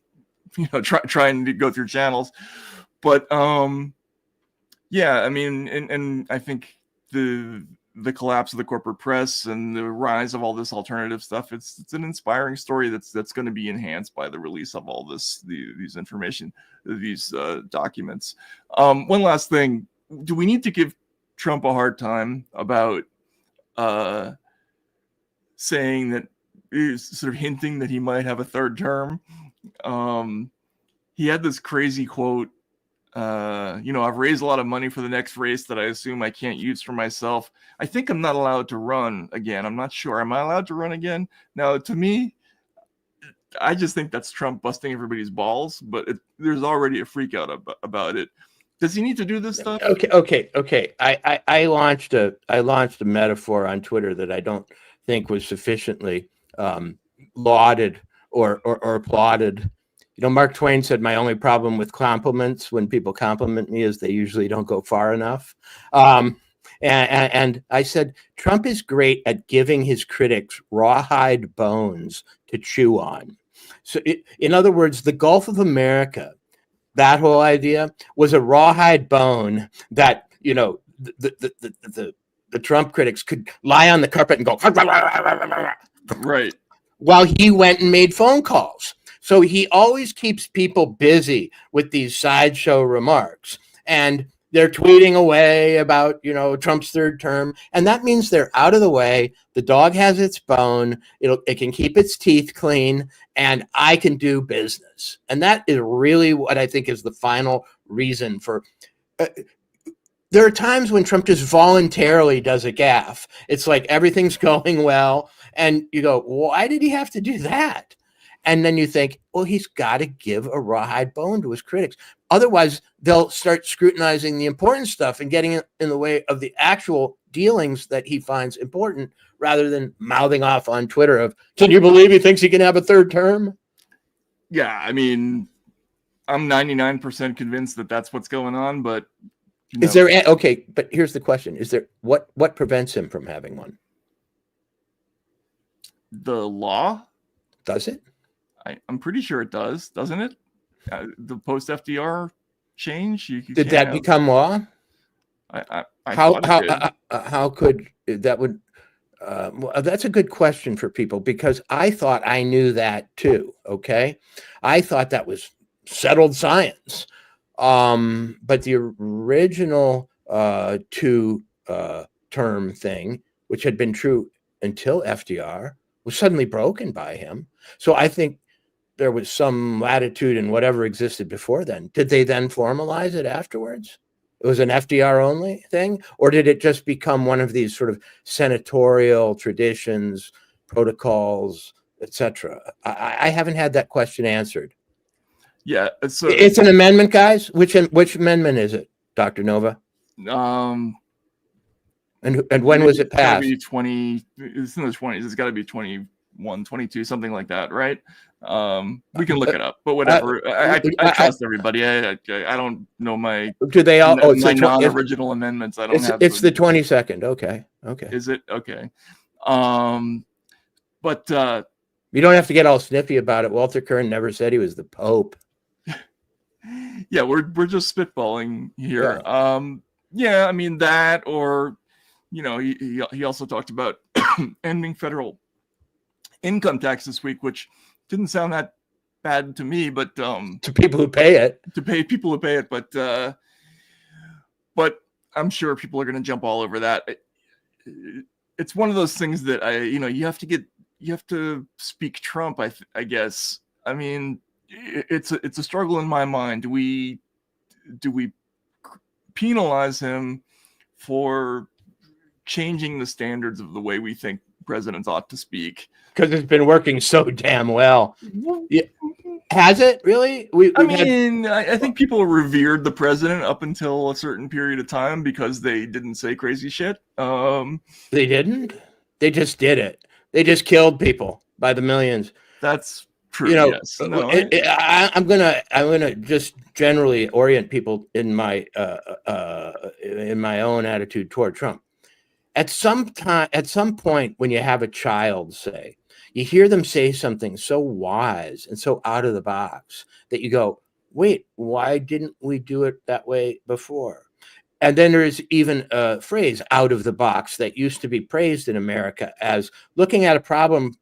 trying to go through channels, but yeah, I mean, and I think the collapse of the corporate press and the rise of all this alternative stuff, it's an inspiring story that's going to be enhanced by the release of all these information, these documents. One last thing, do we need to give Trump a hard time about saying that, sort of hinting that he might have a third term? He had this crazy quote, I've raised a lot of money for the next race that I assume I can't use for myself. I think I'm not allowed to run again. I'm not sure. Am I allowed to run again? Now, to me, I just think that's Trump busting everybody's balls, but there's already a freak out about it. Does he need to do this stuff? Okay. I launched a metaphor on Twitter that I don't think was sufficiently lauded or applauded. Mark Twain said, my only problem with compliments when people compliment me is they usually don't go far enough. And I said, Trump is great at giving his critics rawhide bones to chew on. So in other words, the Gulf of America, that whole idea was a rawhide bone that, the Trump critics could lie on the carpet and go, right, while he went and made phone calls. So he always keeps people busy with these sideshow remarks. And They're tweeting away about, Trump's third term. And that means they're out of the way. The dog has its bone. It can keep its teeth clean, and I can do business. And that is really what I think is the final reason for. There are times when Trump just voluntarily does a gaffe. It's like everything's going well. And you go, why did he have to do that? And then you think, well, he's got to give a rawhide bone to his critics. Otherwise, they'll start scrutinizing the important stuff and getting in the way of the actual dealings that he finds important, rather than mouthing off on Twitter of, can you believe he thinks he can have a third term? Yeah, I mean, I'm 99% convinced that that's what's going on, but Is there okay? But here's the question: is there what prevents him from having one? The law? Does it? I'm pretty sure it does, doesn't it? The post FDR change. Did that become law? How could that would? Well, that's a good question for people, because I thought I knew that too. Okay, I thought that was settled science. But the original two-term thing, which had been true until FDR, was suddenly broken by him. So I think there was some latitude in whatever existed before then. Did they then formalize it afterwards? It was an FDR only thing? Or did it just become one of these sort of senatorial traditions, protocols, etc.? I haven't had that question answered. Yeah, it's an amendment, guys. Which amendment is it, Dr. Nova? And when was it passed? It's in the 20s. It's got to be 21, 22, something like that, right? We can look it up, but whatever. I trust everybody. I don't know my. Do they all? My non-original amendments. I don't have. It's the 22nd. Okay. Is it okay? But you don't have to get all snippy about it. Walter Kern never said he was the Pope. Yeah, we're just spitballing here. Yeah, I mean that, or he also talked about ending federal income tax this week, which didn't sound that bad to me, but to people who pay it, but I'm sure people are going to jump all over that. It's one of those things that you have to speak Trump. I guess. I mean, it's a struggle in my mind. Do we penalize him for changing the standards of the way we think presidents ought to speak? Because it's been working so damn well. Yeah. Has it really? I think people revered the president up until a certain period of time because they didn't say crazy shit. They didn't. They just did it. They just killed people by the millions. That's true. Yes. No, I'm gonna just generally orient people in my own attitude toward Trump. At some point, when you have a child, say, you hear them say something so wise and so out of the box that you go, wait, why didn't we do it that way before? And then there's even a phrase, out of the box, that used to be praised in America as looking at a problem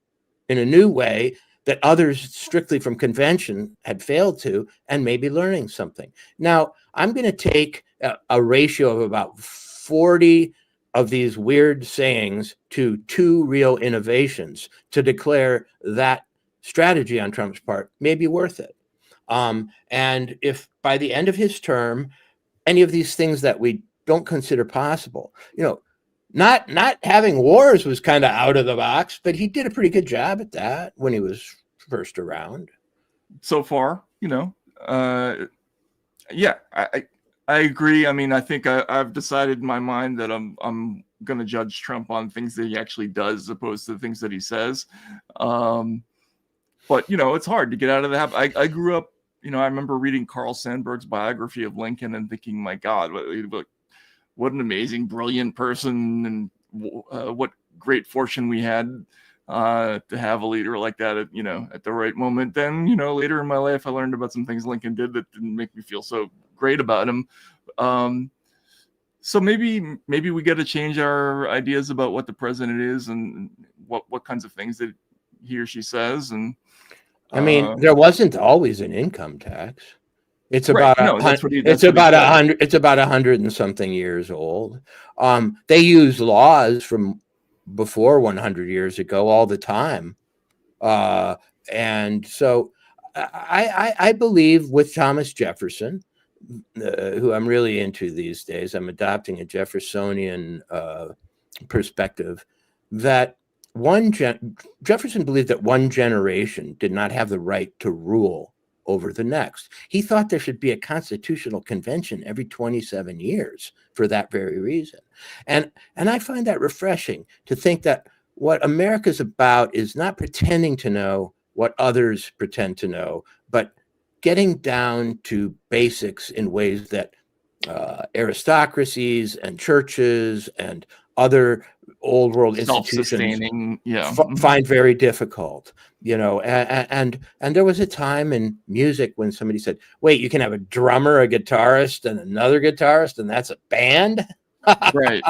in a new way that others strictly from convention had failed to, and maybe learning something. Now, I'm going to take a ratio of about 40 of these weird sayings to 2 real innovations to declare that strategy on Trump's part may be worth it. And if by the end of his term, any of these things that we don't consider possible, not having wars was kind of out of the box, but he did a pretty good job at that when he was first around. So far, yeah, I agree. I mean, I think I've decided in my mind that I'm going to judge Trump on things that he actually does as opposed to the things that he says. But, it's hard to get out of the habit. I grew up, I remember reading Carl Sandburg's biography of Lincoln and thinking, my God, what an amazing, brilliant person, and what great fortune we had to have a leader like that at the right moment. Then, later in my life, I learned about some things Lincoln did that didn't make me feel so great about him. So maybe we got to change our ideas about what the president is and what kinds of things that he or she says. And I mean, there wasn't always an income tax. It's Right. about No, that's what he. That's it's what he about said. 100. It's about 100 and something years old. They use laws from before 100 years ago all the time, and so I believe with Thomas Jefferson, who I'm really into these days. I'm adopting a Jeffersonian perspective that Jefferson believed that one generation did not have the right to rule over the next. He thought there should be a constitutional convention every 27 years for that very reason. And I find that refreshing to think that what America's about is not pretending to know what others pretend to know, but getting down to basics in ways that aristocracies and churches and other old world institutions Self-sustaining, yeah. find very difficult, and there was a time in music when somebody said, wait, you can have a drummer, a guitarist, and another guitarist, and that's a band. Right.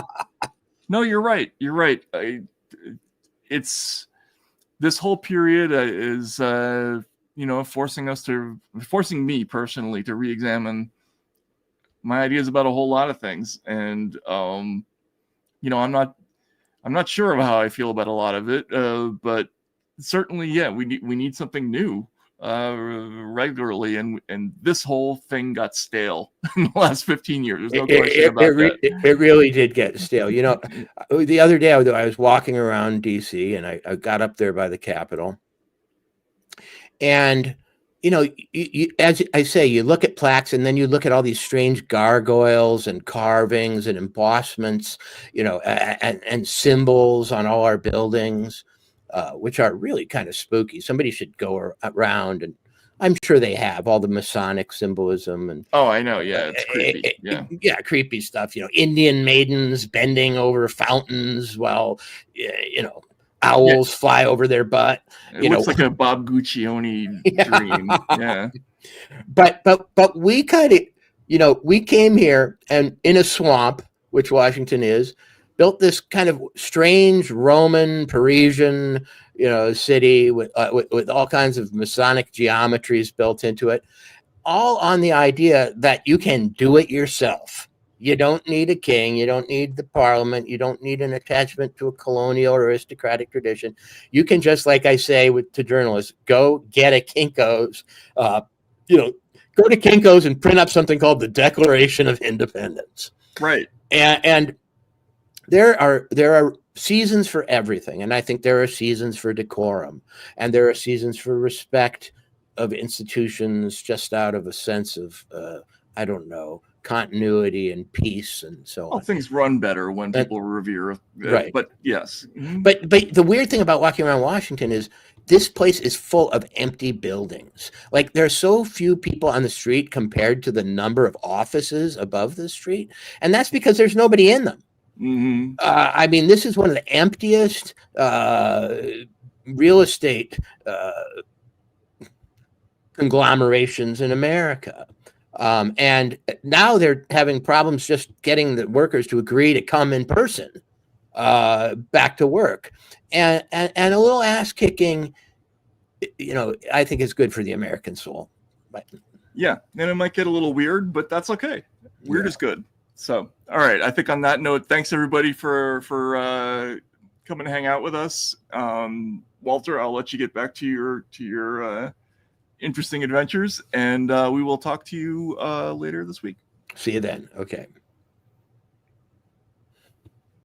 No, you're right. You're right. It's this whole period is forcing me personally to re-examine my ideas about a whole lot of things, and I'm not sure of how I feel about a lot of it, but certainly, yeah, we need something new regularly, and this whole thing got stale in the last 15 years. There's no question about that. It really did get stale. The other day I was walking around DC, and I got up there by the Capitol, and you, as I say, you look at plaques, and then you look at all these strange gargoyles and carvings and embossments, and symbols on all our buildings, which are really kind of spooky. Somebody should go around, and I'm sure they have all the Masonic symbolism. And oh, I know, yeah, it's creepy. Yeah, creepy stuff. Indian maidens bending over fountains while, owls fly over their butt. It looks like a Bob Guccione dream. Yeah. But we kind of, we came here and in a swamp, which Washington is, built this kind of strange Roman Parisian, city with all kinds of Masonic geometries built into it, all on the idea that you can do it yourself. You don't need a king. You don't need the parliament. You don't need an attachment to a colonial or aristocratic tradition. You can just, like I say to journalists, go get a Kinko's, go to Kinko's and print up something called the Declaration of Independence. Right. And there are seasons for everything. And I think there are seasons for decorum, and there are seasons for respect of institutions just out of a sense of, continuity and peace and so on. Things run better when people revere. Right. But yes. Mm-hmm. But the weird thing about walking around Washington is this place is full of empty buildings. Like, there are so few people on the street compared to the number of offices above the street. And that's because there's nobody in them. Mm-hmm. This is one of the emptiest real estate conglomerations in America. And now they're having problems just getting the workers to agree to come in person back to work. And a little ass kicking, I think is good for the American soul. But, yeah, and it might get a little weird, but that's okay. Weird is good. So, all right. I think on that note, thanks everybody for coming to hang out with us. Walter, I'll let you get back to your interesting adventures, and we will talk to you later this week. See you then. Okay.